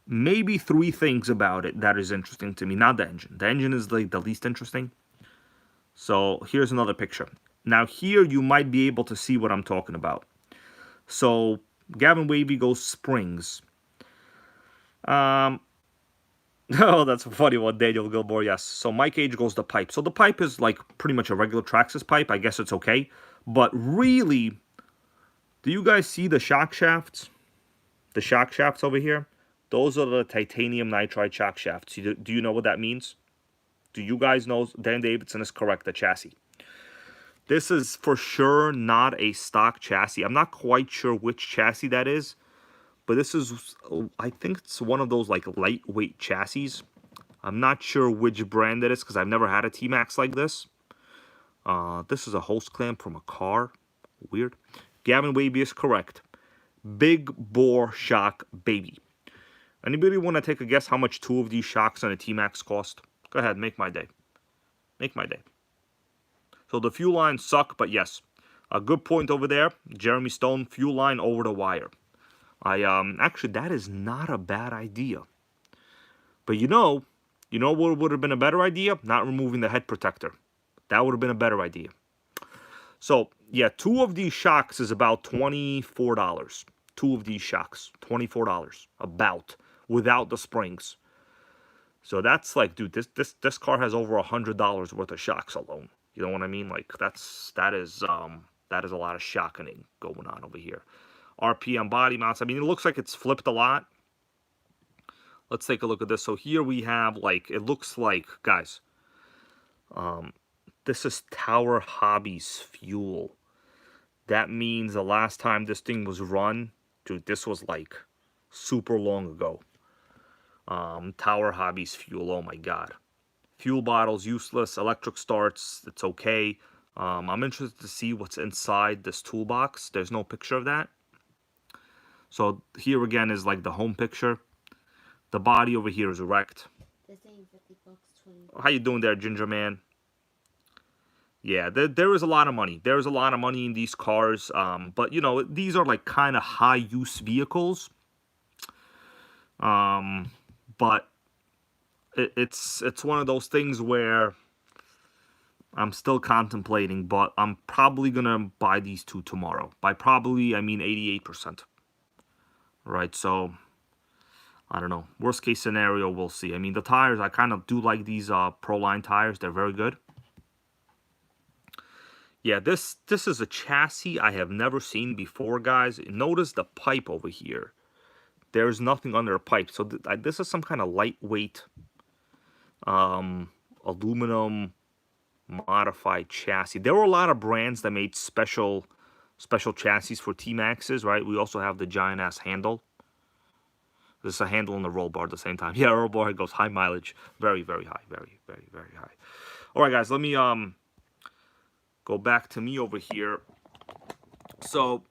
maybe 3 things about it that is interesting to me. Not the engine. The engine is like the least interesting. So here's another picture. Now here you might be able to see what I'm talking about. So Gavin Wavy goes springs. Oh, that's a funny one, Daniel Gilmore, yes. So Mike Age goes the pipe. So the pipe is like pretty much a regular Traxxas pipe. I guess it's okay. But really, do you guys see the shock shafts? The shock shafts over here? Those are the titanium nitride shock shafts. Do you know what that means? Do you guys know? Dan Davidson is correct, the chassis. This is for sure not a stock chassis. I'm not quite sure which chassis that is. But this is, I think it's one of those like lightweight chassis. I'm not sure which brand it is because I've never had a T-Max like this. This is a hose clamp from a car. Weird. Gavin Wavy is correct. Big bore shock, baby. Anybody want to take a guess how much 2 of these shocks on a T-Max cost? Go ahead, make my day. Make my day. So the fuel lines suck, but yes. A good point over there. Jeremy Stone, fuel line over the wire. Actually, that is not a bad idea. But you know what would have been a better idea? Not removing the head protector. That would have been a better idea. So, yeah, 2 of these shocks is about $24. 2 of these shocks, $24. About. Without the springs. So that's like, dude, this car has over $100 worth of shocks alone. You know what I mean? Like, that is a lot of shocking going on over here. RPM body mounts. I mean, it looks like it's flipped a lot. Let's take a look at this. So here we have, like, it looks like, guys, this is Tower Hobbies fuel. That means the last time this thing was run, dude, this was like super long ago. Tower Hobbies fuel, oh my god. Fuel bottles, useless. Electric starts, it's okay. I'm interested to see what's inside this toolbox. There's no picture of that. So here again is like the home picture. The body over here is wrecked. This ain't $50, $20. How you doing there, Ginger Man? Yeah, there is a lot of money. There is a lot of money in these cars. But you know, these are like kind of high use vehicles. But it's one of those things where I'm still contemplating, but I'm probably gonna buy these 2 tomorrow. By probably, I mean 88%. Right, so I don't know. Worst case scenario, we'll see. I mean, the tires, I kind of do like these Proline tires. They're very good. Yeah, this is a chassis I have never seen before, guys. Notice the pipe over here. There's nothing under the pipe. So this is some kind of lightweight aluminum modified chassis. There were a lot of brands that made special chassis for T-Maxes, right? We also have the giant ass handle. There's a handle and the roll bar at the same time. Yeah, roll bar goes high mileage. Very, very high. Very, very, very high. All right, guys, let me go back to me over here. So,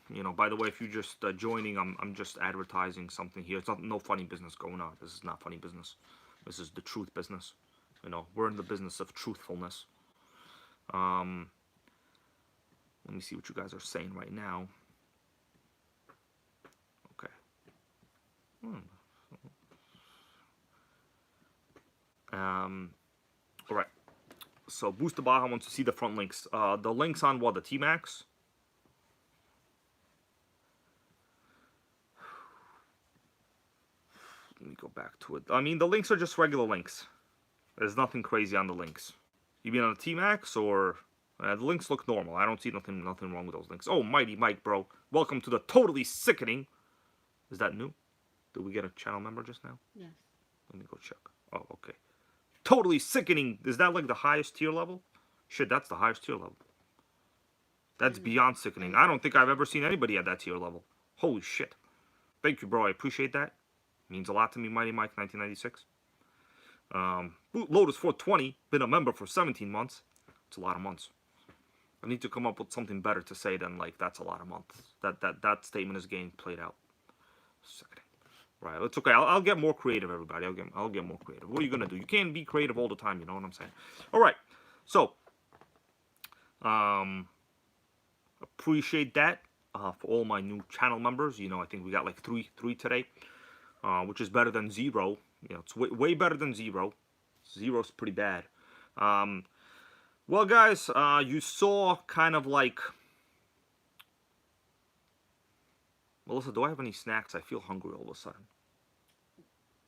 you know, by the way, if you're just joining, I'm just advertising something here. It's no funny business going on. This is not funny business. This is the truth business. You know, we're in the business of truthfulness. Let me see what you guys are saying right now. Okay. All right. So Booster Baja wants to see the front links. The links on what? The T-Max? Let me go back to it. I mean, the links are just regular links. There's nothing crazy on the links. You mean on the T-Max or... the links look normal. I don't see nothing wrong with those links. Oh, Mighty Mike, bro. Welcome to the Totally Sickening. Is that new? Did we get a channel member just now? Yes. Let me go check. Oh, okay. Totally Sickening. Is that like the highest tier level? Shit, that's the highest tier level. That's beyond sickening. I don't think I've ever seen anybody at that tier level. Holy shit. Thank you, bro. I appreciate that. Means a lot to me, Mighty Mike 1996. Lotus 420. Been a member for 17 months. It's a lot of months. I need to come up with something better to say than like that's a lot of months. That statement is getting played out. Sickening. Right, it's okay. I'll get more creative, everybody. I'll get more creative. What are you gonna do? You can't be creative all the time. You know what I'm saying? All right. So, appreciate that for all my new channel members. You know, I think we got like three today, which is better than 0. You know, it's way better than 0. 0's pretty bad. Well, guys, you saw kind of like... Melissa, do I have any snacks? I feel hungry all of a sudden.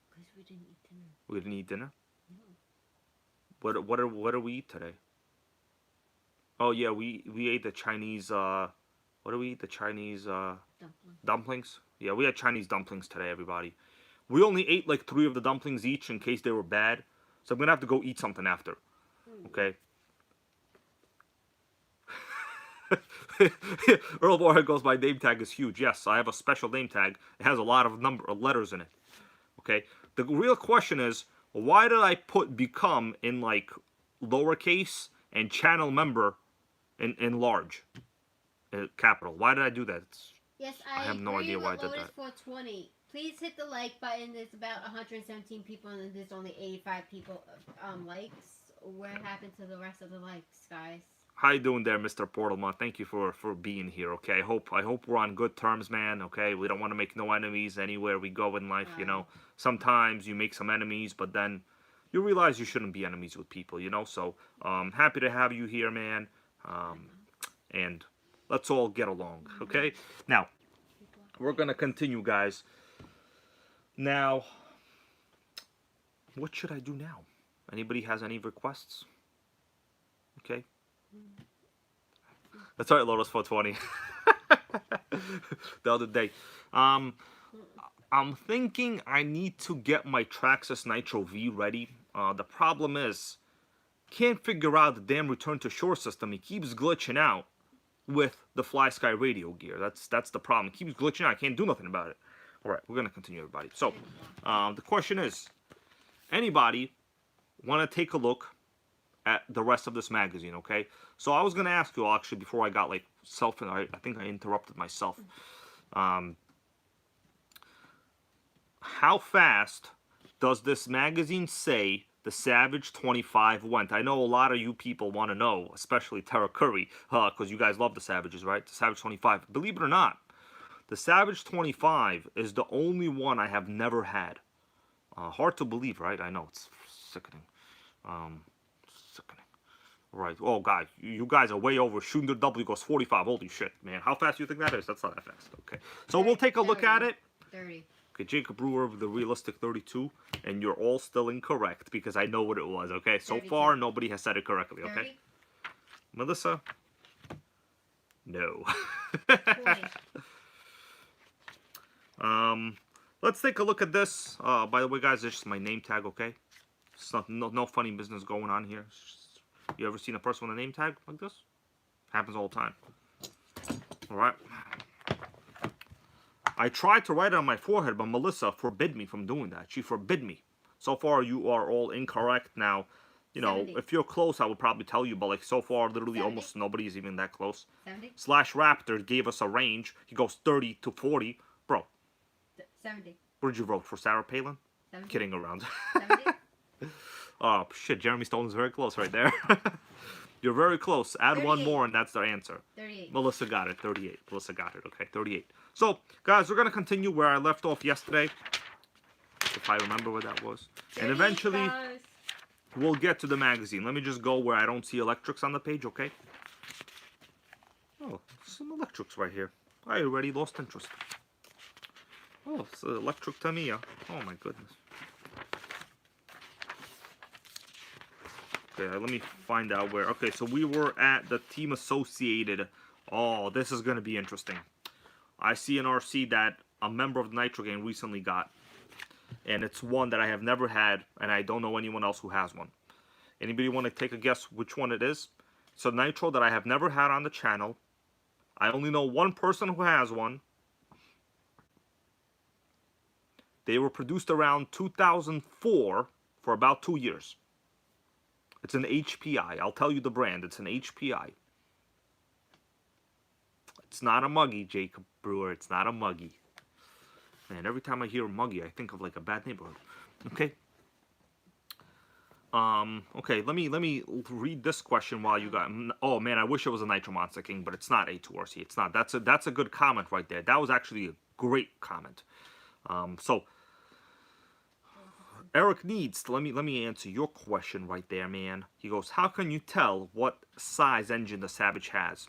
Because we didn't eat dinner. We didn't eat dinner? No. What do we eat today? Oh yeah, we ate the Chinese. What do we eat? The Chinese dumplings. Yeah, we had Chinese dumplings today, everybody. We only ate like 3 of the dumplings each in case they were bad, so I'm gonna have to go eat something after. Okay. Earl Warhead goes, my name tag is huge. Yes, I have a special name tag. It has a lot of letters in it. Okay. The real question is, why did I put become in like lowercase and channel member in large, capital? Why did I do that? Yes, I have no idea why I did that. 420. Please hit the like button. There's about 117 people and there's only 85 people likes. Where happened to the rest of the likes, guys? How you doing there, Mr. Portalma? Thank you for being here. Okay, I hope we're on good terms, man. Okay, we don't want to make no enemies anywhere we go in life. You know, sometimes you make some enemies, but then you realize you shouldn't be enemies with people. You know, so happy to have you here, man. And let's all get along. Okay. Now we're gonna continue, guys. Now, what should I do now? Anybody has any requests? Okay. That's right, Lotus 420. The other day. I'm thinking I need to get my Traxxas Nitro V ready. The problem is, can't figure out the damn return to shore system. It keeps glitching out with the Fly Sky radio gear. That's the problem. It keeps glitching out. I can't do nothing about it. Alright, we're gonna continue, everybody. So, the question is, anybody want to take a look at the rest of this magazine, okay? So I was going to ask you, actually, before I got, like, I think I interrupted myself. How fast does this magazine say the Savage 25 went? I know a lot of you people want to know, especially Tara Curry, because you guys love the Savages, right? The Savage 25. Believe it or not, the Savage 25 is the only one I have never had. Hard to believe, right? I know, it's sickening. Sickening. Right. Oh, God. You guys are way over. Shooting the W goes 45. Holy shit, man. How fast do you think that is? That's not that fast. Okay. So we'll take a look at it. 30. Okay, Jacob Brewer with the realistic 32. And you're all still incorrect because I know what it was, okay? So 32. far, nobody has said it correctly, 30. okay? Melissa? No. 20. Let's take a look at this. By the way, guys, this is my name tag, okay? It's not, no funny business going on here. You ever seen a person with a name tag like this? Happens all the time. Alright. I tried to write it on my forehead, but Melissa forbid me from doing that. She forbid me. So far, you are all incorrect. Now, you know, 70. if you're close, I would probably tell you, but like so far, literally 70. almost nobody's even that close. 70. Slash Raptor gave us a range. He goes 30 to 40. Bro. 70. What did you vote for? Sarah Palin? 70. Kidding around. 70. Oh, shit. Jeremy Stone's very close right there. You're very close. Add 38. one more, and that's their answer. 38. Melissa got it. 38. Melissa got it. Okay, 38. So, guys, we're going to continue where I left off yesterday. If I remember where that was. And eventually, guys. we'll get to the magazine. Let me just go where I don't see electrics on the page, okay? Oh, some electrics right here. I already lost interest. Oh, it's electric Tamiya. Oh my goodness. Okay, let me find out where. Okay, so we were at the team associated. Oh, this is going to be interesting. I see an RC that a member of the Nitro gang recently got. And it's one that I have never had, and I don't know anyone else who has one. Anybody want to take a guess which one it is? It's a Nitro that I have never had on the channel. I only know one person who has one. They were produced around 2004 for about 2 years. It's an HPI. I'll tell you the brand. It's an HPI. It's not a Muggy, Jacob Brewer. It's not a Muggy. Man, every time I hear Muggy, I think of like a bad neighborhood. Okay. Okay, let me read this question while you got. Oh man, I wish it was a Nitro Monster King, but it's not A2RC. It's not. That's a good comment right there. That was actually a great comment. So Eric needs. Let me answer your question right there, man. He goes, how can you tell what size engine the Savage has?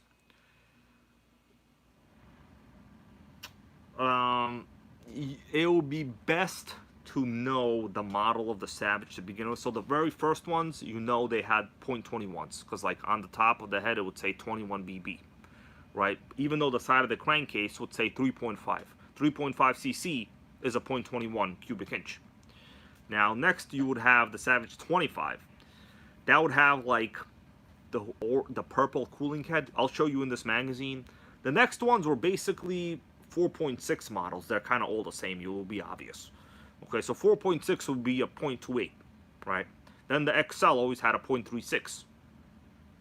It would be best to know the model of the Savage to begin with. So the very first ones, you know, they had .21s, because like on the top of the head it would say 21 BB, right? Even though the side of the crankcase would say 3.5. 3.5 cc is a .21 cubic inch. Now next you would have the Savage 25. That would have like the purple cooling head. I'll show you in this magazine. The next ones were basically 4.6 models. They're kind of all the same. You will be obvious. Okay, so 4.6 would be a .28, right? Then the XL always had a .36,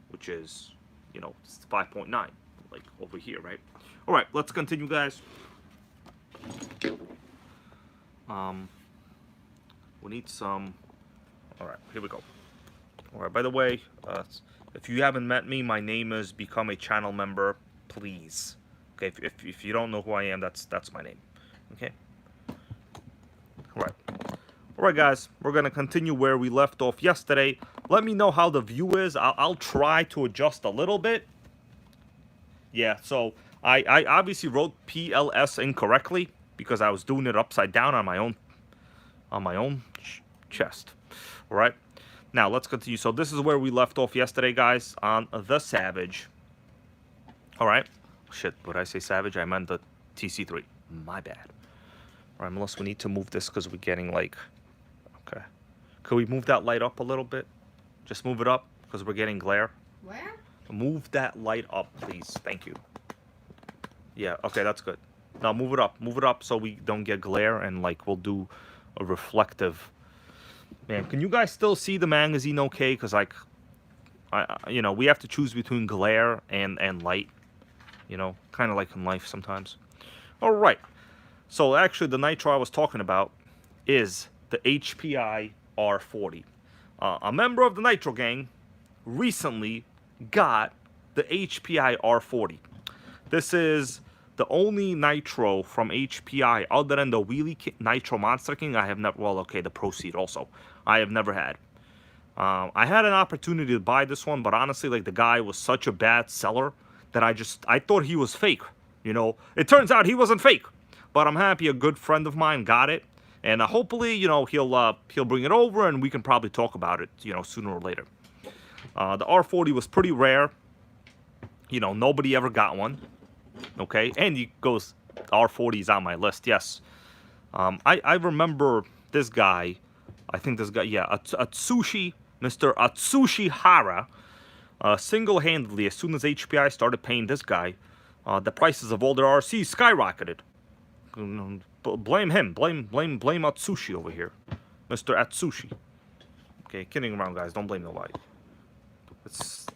which is, you know, 5.9, like over here, right? All right, let's continue, guys. We need some. All right, here we go. All right. By the way, if you haven't met me, my name is Become a Channel Member, please. Okay, if you don't know who I am, that's my name. Okay. All right, guys, we're gonna continue where we left off yesterday. Let me know how the view is. I'll try to adjust a little bit. Yeah, so I obviously wrote PLS incorrectly because I was doing it upside down on my own chest. All right, now let's continue. So this is where we left off yesterday, guys, on the Savage. All right. Shit, what I say Savage? I meant the TC3. My bad. All right, Melissa, we need to move this because we're getting like. Okay. Could we move that light up a little bit? Just move it up because we're getting glare. Where? Move that light up, please. Thank you. Yeah, okay, that's good. Now move it up. Move it up so we don't get glare and like we'll do a reflective. Man, can you guys still see the magazine okay? Because like, you know, we have to choose between glare and light. You know, kind of like in life sometimes. All right. So actually the Nitro I was talking about is the HPI R40. A member of the Nitro gang recently got the HPI R40. This is the only Nitro from HPI other than the Wheelie Nitro Monster King I have never, well, okay, the Proceed also, I have never had. I had an opportunity to buy this one, but honestly, like the guy was such a bad seller that I thought he was fake, you know. It turns out he wasn't fake, but I'm happy a good friend of mine got it. And hopefully, you know, he'll bring it over and we can probably talk about it, you know, sooner or later. The R40 was pretty rare. You know, nobody ever got one. Okay, and he goes, R40 is on my list, yes. I remember this guy, I think this guy, yeah, Atsushi, Mr. Atsushi Hara, single-handedly, as soon as HPI started paying this guy, the prices of all their RCs skyrocketed. Blame him. Blame Atsushi over here. Mr. Atsushi. Okay, kidding around, guys. Don't blame nobody.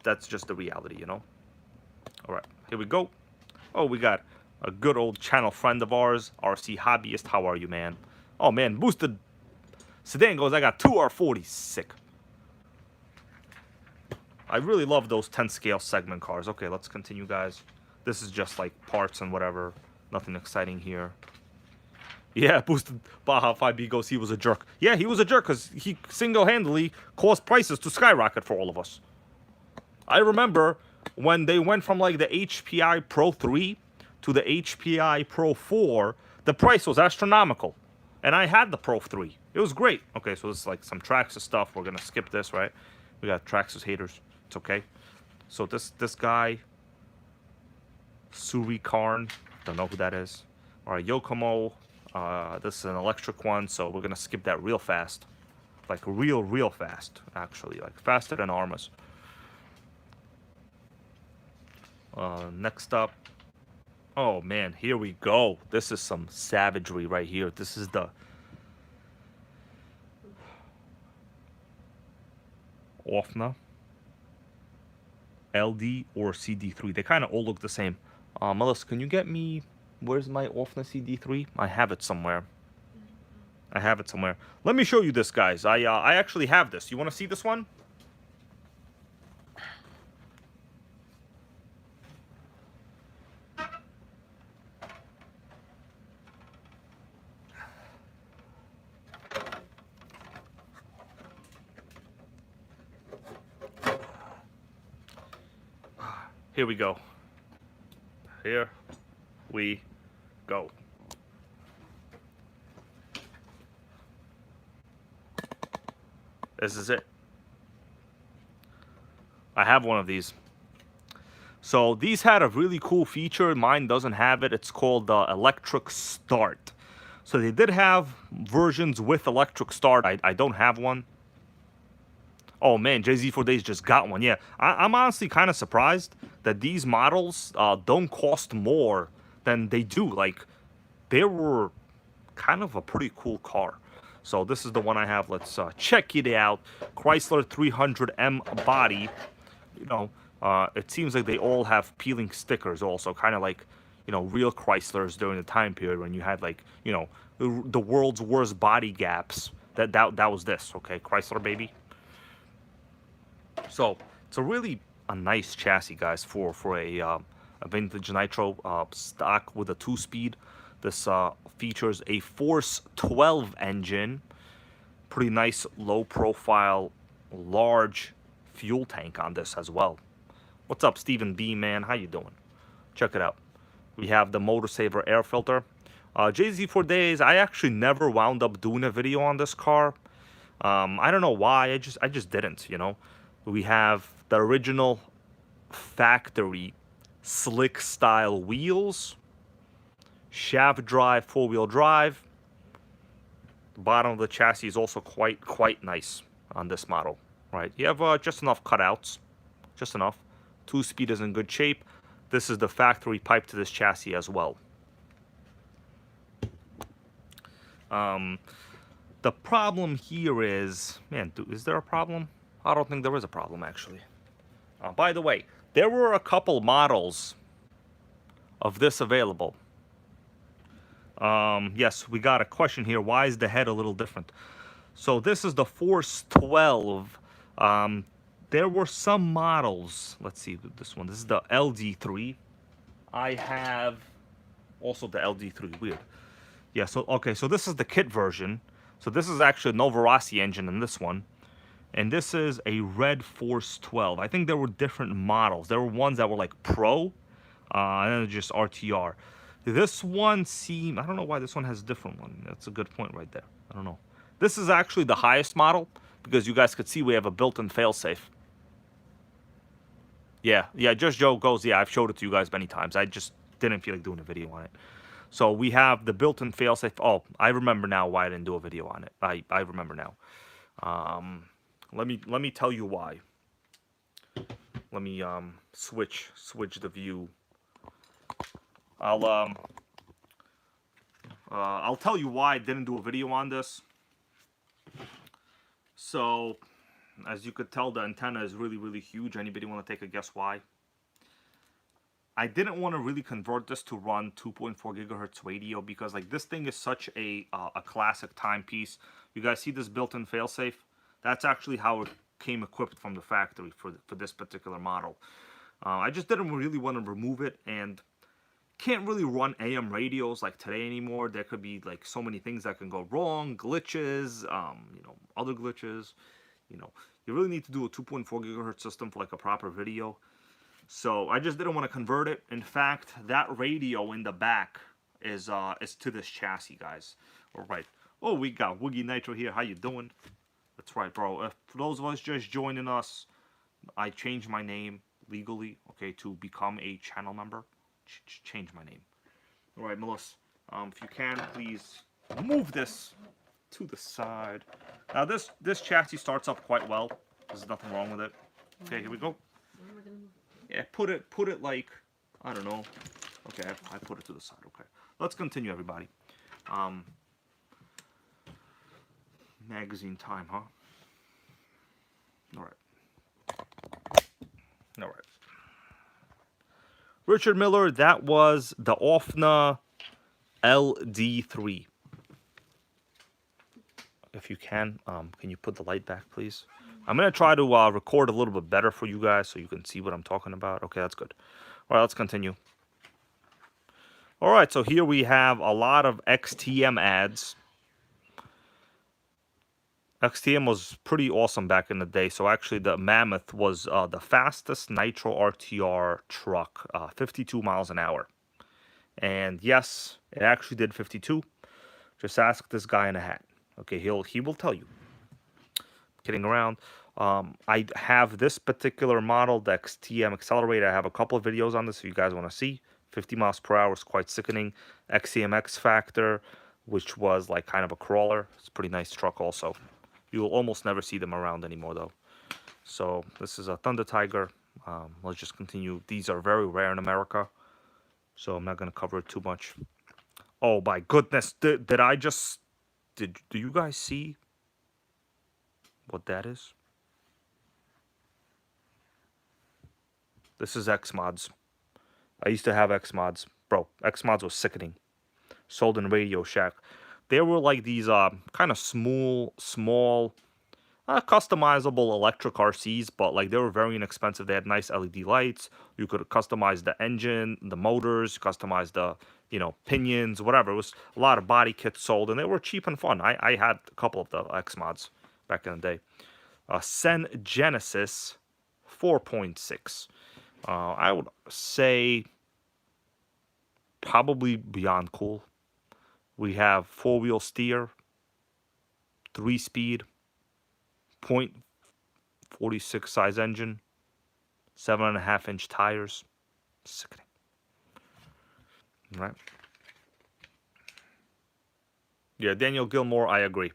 That's just the reality, you know? Alright, here we go. Oh, we got a good old channel friend of ours, RC Hobbyist. How are you, man? Oh, man, boosted sedan goes, I got 2 R40s. Sick. I really love those 10 scale segment cars. Okay, let's continue, guys. This is just like parts and whatever. Nothing exciting here. Yeah, boosted Baja 5B goes, he was a jerk. Yeah, he was a jerk because he single-handedly caused prices to skyrocket for all of us. I remember when they went from like the HPI Pro 3 to the HPI Pro 4, the price was astronomical. And I had the Pro 3. It was great. Okay, so it's like some Traxxas stuff. We're going to skip this, right? We got Traxxas haters. It's okay. So this guy, Suri Karn, don't know who that is. All right, Yokomo. This is an electric one, so we're going to skip that real fast. Like real fast, actually. Like faster than Armas. Next up. Oh, man, here we go. This is some savagery right here. This is the Offna LD or CD3. They kind of all look the same. Melissa, can you get me... Where's my Offna CD3? I have it somewhere. I have it somewhere. Let me show you this, guys. I actually have this. You want to see this one? Here we go. Here we go. This is it. I have one of these. So these had a really cool feature. Mine doesn't have it. It's called the electric start. So they did have versions with electric start. I don't have one. Oh man, JZ4Days just got one. Yeah, I'm honestly kind of surprised that these models don't cost more than they do. Like, they were kind of a pretty cool car. So this is the one I have. Let's check it out. Chrysler 300M body. You know, it seems like they all have peeling stickers also. Kind of like, you know, real Chryslers during the time period when you had like, you know, the world's worst body gaps. That was this, okay? Chrysler, baby. So it's a nice chassis, guys, for a vintage Nitro stock with a 2-speed. This features a Force 12 engine, pretty nice low profile, large fuel tank on this as well. What's up, Stephen B, man? How you doing? Check it out. We have the Motor Saver air filter. JZ4Days, I actually never wound up doing a video on this car. I don't know why. I just didn't, you know. We have the original factory slick style wheels, shaft drive, 4-wheel drive. The bottom of the chassis is also quite nice on this model, right? You have just enough cutouts, just enough. 2-speed is in good shape. This is the factory pipe to this chassis as well. The problem here is, man, is there a problem? I don't think there is a problem, actually. By the way, there were a couple models of this available. Yes, we got a question here. Why is the head a little different? So this is the Force 12. There were some models. Let's see this one. This is the LD3. I have also the LD3. Weird. Yeah, so, okay, so this is the kit version. So this is actually a Novarossi engine in this one. And this is a red Force 12. I think there were different models. There were ones that were like Pro, and then just RTR. This one seemed, I don't know why this one has a different one. That's a good point right there. I don't know. This is actually the highest model because you guys could see we have a built-in failsafe. Yeah, Just Joe goes, yeah, I've showed it to you guys many times. I just didn't feel like doing a video on it. So we have the built-in failsafe. Oh, I remember now why I didn't do a video on it. I remember now. Let me tell you why. Let me switch the view. I'll tell you why I didn't do a video on this. So, as you could tell, the antenna is really huge. Anybody want to take a guess why? I didn't want to really convert this to run 2.4 gigahertz radio because like this thing is such a classic timepiece. You guys see this built-in failsafe? That's actually how it came equipped from the factory for this particular model. I just didn't really want to remove it, and can't really run AM radios like today anymore. There could be like so many things that can go wrong, glitches, other glitches. You really need to do a 2.4 gigahertz system for like a proper video. So I just didn't want to convert it. In fact, that radio in the back is to this chassis, guys. All right. Oh, we got Woogie Nitro here. How you doing? That's right, bro. For those of us just joining us, I changed my name legally, okay, to become a channel member. Change my name. All right, Melissa. If you can, please move this to the side. Now, this chassis starts up quite well. There's nothing wrong with it. Okay, here we go. Yeah, put it like, I don't know. Okay, I put it to the side. Okay, let's continue, everybody. Magazine time, huh? All right. All right. Richard Miller, that was the OFNA LD3. If you can you put the light back, please? I'm going to try to record a little bit better for you guys so you can see what I'm talking about. Okay, that's good. All right, let's continue. All right, so here we have a lot of XTM ads. XTM was pretty awesome back in the day. So actually the Mammoth was the fastest Nitro RTR truck, 52 miles an hour. And yes, it actually did 52. Just ask this guy in a hat. Okay, he will tell you. Kidding around. I have this particular model, the XTM Accelerator. I have a couple of videos on this if you guys want to see. 50 miles per hour is quite sickening. XTM X Factor, which was like kind of a crawler. It's a pretty nice truck also. You will almost never see them around anymore though. So this is a Thunder Tiger. Let's just continue. These are very rare in America, so I'm not going to cover it too much. Oh my goodness, did you guys see what that is? This is X-Mods. I used to have X-Mods. Bro, X-Mods was sickening. Sold in Radio Shack. They were like these kind of small, customizable electric RCs, but like they were very inexpensive. They had nice LED lights. You could customize the engine, the motors, customize the, pinions, whatever. It was a lot of body kits sold, and they were cheap and fun. I had a couple of the X-Mods back in the day. Sen Genesis 4.6. I would say probably beyond cool. We have 4-wheel steer, 3-speed, 0.46 size engine, 7.5-inch tires. Sickening. All right. Yeah, Daniel Gilmore, I agree.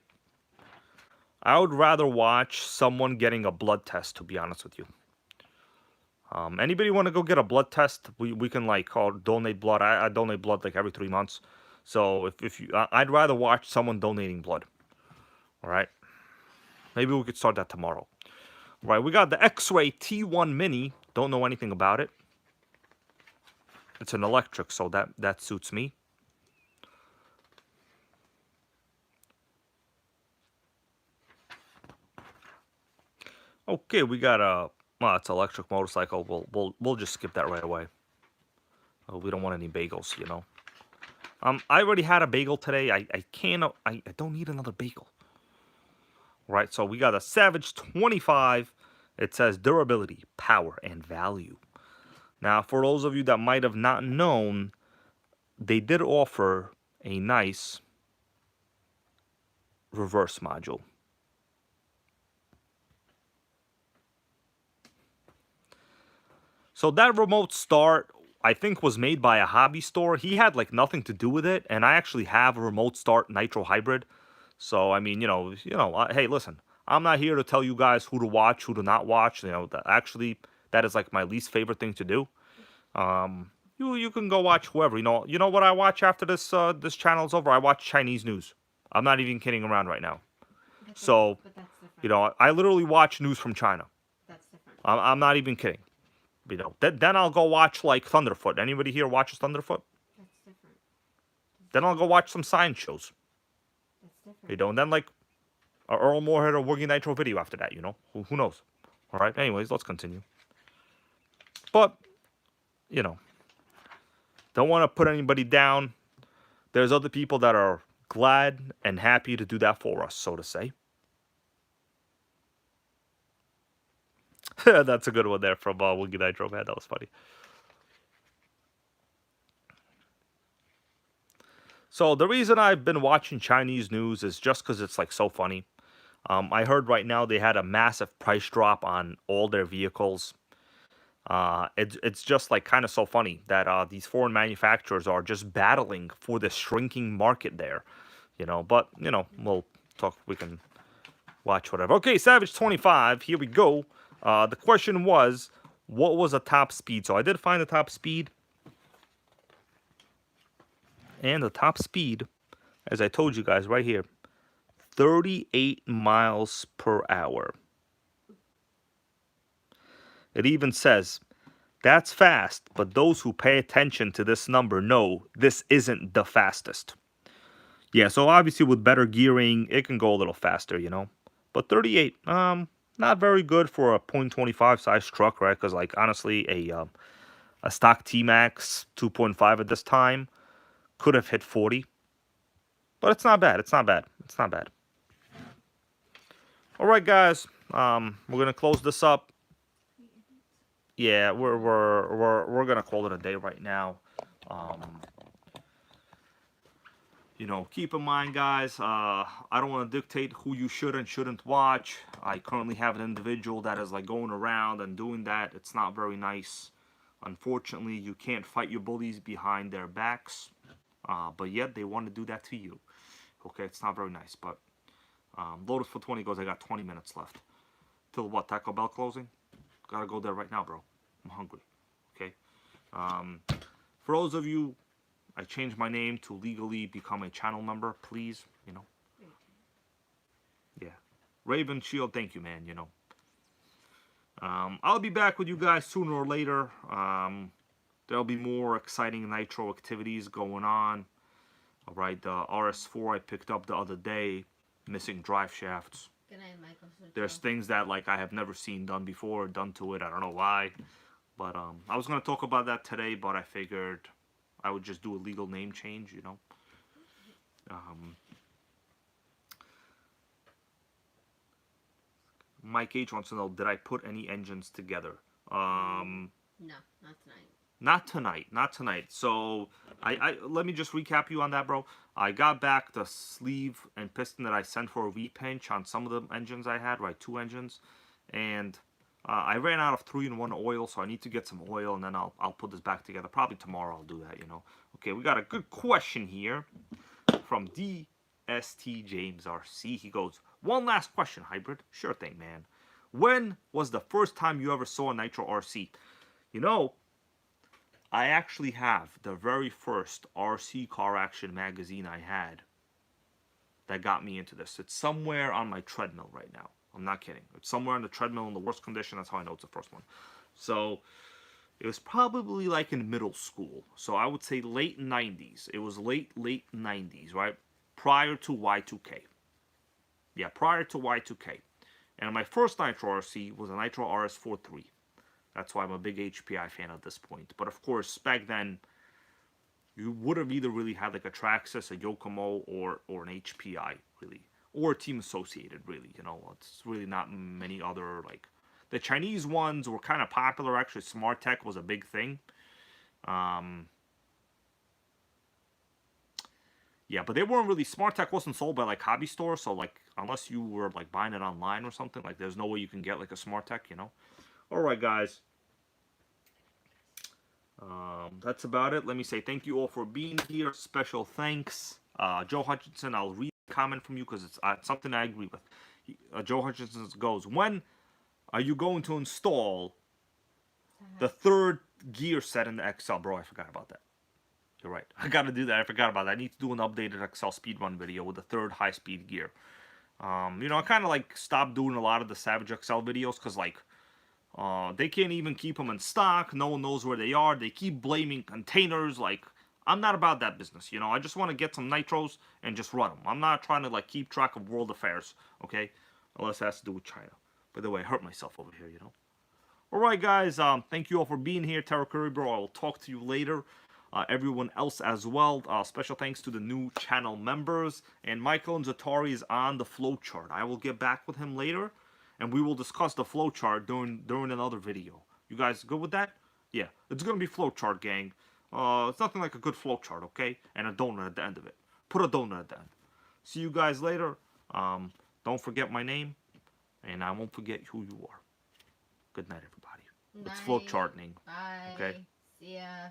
I would rather watch someone getting a blood test, to be honest with you. Anybody want to go get a blood test? We can donate blood. I donate blood like every 3 months. So if you, I'd rather watch someone donating blood. All right. Maybe we could start that tomorrow. All right. We got the X-Ray T1 Mini. Don't know anything about it. It's an electric, so that suits me. Okay, we got a. Well, it's an electric motorcycle. We'll just skip that right away. We don't want any bagels, I already had a bagel today. I don't need another bagel. Right, so we got a Savage 25. It says durability, power, and value. Now, for those of you that might have not known, they did offer a nice reverse module. So that remote start, I think, was made by a hobby store. He had like nothing to do with it, and I actually have a remote start Nitro hybrid. So I mean, hey, listen, I'm not here to tell you guys who to watch, who to not watch. That is like my least favorite thing to do. You can go watch whoever. You know what I watch after this channel is over? I watch Chinese news. I'm not even kidding around right now. So, I literally watch news from China. That's different. I'm not even kidding. Then I'll go watch like Thunderfoot. Anybody here watches Thunderfoot? That's different. Then I'll go watch some science shows. That's different. And then like a Earl Moorhead or Woogie Nitro video after that, Who knows? All right, anyways, let's continue. But, Don't want to put anybody down. There's other people that are glad and happy to do that for us, so to say. That's a good one there from Wiggy Nitro, man. That was funny. So the reason I've been watching Chinese news is just because it's like so funny. I heard right now they had a massive price drop on all their vehicles. It's just like kind of so funny that these foreign manufacturers are just battling for the shrinking market there, you know. But you know, we'll talk. We can watch whatever. Okay, Savage 25. Here we go. The question was, what was the top speed? So I did find the top speed, and the top speed, as I told you guys right here, 38 miles per hour. It even says, that's fast, but those who pay attention to this number know this isn't the fastest. Yeah, so obviously with better gearing, it can go a little faster, you know. But 38, not very good for a .25 size truck, right? Because like honestly, a stock T-Max 2.5 at this time could have hit 40. But it's not bad. It's not bad. It's not bad. All right, guys. We're gonna close this up. Yeah, we're gonna call it a day right now. You know, keep in mind, guys. I don't want to dictate who you should and shouldn't watch. I currently have an individual that is like going around and doing that. It's not very nice. Unfortunately, you can't fight your bullies behind their backs, but yet they want to do that to you. Okay, it's not very nice. But Lotus for 20 goes. I got 20 minutes left. Till what? Taco Bell closing? Gotta go there right now, bro. I'm hungry. Okay. For those of you, I changed my name to legally become a channel member. Please, you know. Yeah. Raven Shield, thank you, man. You know. I'll be back with you guys sooner or later. There'll be more exciting Nitro activities going on. All right, the RS4 I picked up the other day, missing drive shafts. Good night, Michael. There's things that like I have never seen done before, done to it. I don't know why, but I was gonna talk about that today, but I figured I would just do a legal name change, you know. Mike H wants to know, did I put any engines together? No, not tonight. Not tonight, not tonight. So I let me just recap you on that, bro. I got back the sleeve and piston that I sent for a repinch on some of the engines I had, right? 2 engines, and I ran out of 3-in-1 oil, so I need to get some oil, and then I'll put this back together. Probably tomorrow I'll do that, you know. Okay, we got a good question here from DST James RC. He goes, one last question, Hybrid. Sure thing, man. When was the first time you ever saw a Nitro RC? You know, I actually have the very first RC Car Action magazine I had that got me into this. It's somewhere on my treadmill right now. I'm not kidding. It's somewhere on the treadmill in the worst condition. That's how I know it's the first one. So it was probably like in middle school. So I would say late 90s. It was late 90s, right? Prior to Y2K. Yeah, prior to Y2K. And my first Nitro RC was a Nitro RS43. That's why I'm a big HPI fan at this point. But of course, back then, you would have either really had like a Traxxas, a Yokomo, or an HPI, really. Or a Team Associated, really. You know, it's really not many other, like... The Chinese ones were kind of popular, actually. Smart Tech was a big thing. Yeah, but they weren't really... Smart Tech wasn't sold by, like, hobby stores. So, like, unless you were, like, buying it online or something, like, there's no way you can get, like, a Smart Tech, you know? Alright, guys. That's about it. Let me say thank you all for being here. Special thanks. Joe Hutchinson, I'll read a comment from you because it's something I agree with. Joe Hutchinson goes, when are you going to install the 3rd gear set in the XL? Bro, I forgot about that. You're right. I got to do that. I forgot about that. I need to do an updated XL speedrun video with the 3rd high-speed gear. You know, I kind of, like, stopped doing a lot of the Savage XL videos because, like, they can't even keep them in stock. No one knows where they are. They keep blaming containers. Like, I'm not about that business, you know. I just want to get some Nitros and just run them. I'm not trying to, like, keep track of world affairs, okay? Unless it has to do with China. By the way, I hurt myself over here, you know. Alright, guys. Thank you all for being here. Terra Curry, bro. I will talk to you later. everyone else as well. Special thanks to the new channel members. And Michael and Zatori is on the flowchart. I will get back with him later, and we will discuss the flowchart during another video. You guys good with that? Yeah, it's gonna be flowchart, gang. It's nothing like a good flowchart, okay? And a donut at the end of it. Put a donut at the end. See you guys later. Don't forget my name, and I won't forget who you are. Good night, everybody. It's flowcharting. Bye. Okay. See ya.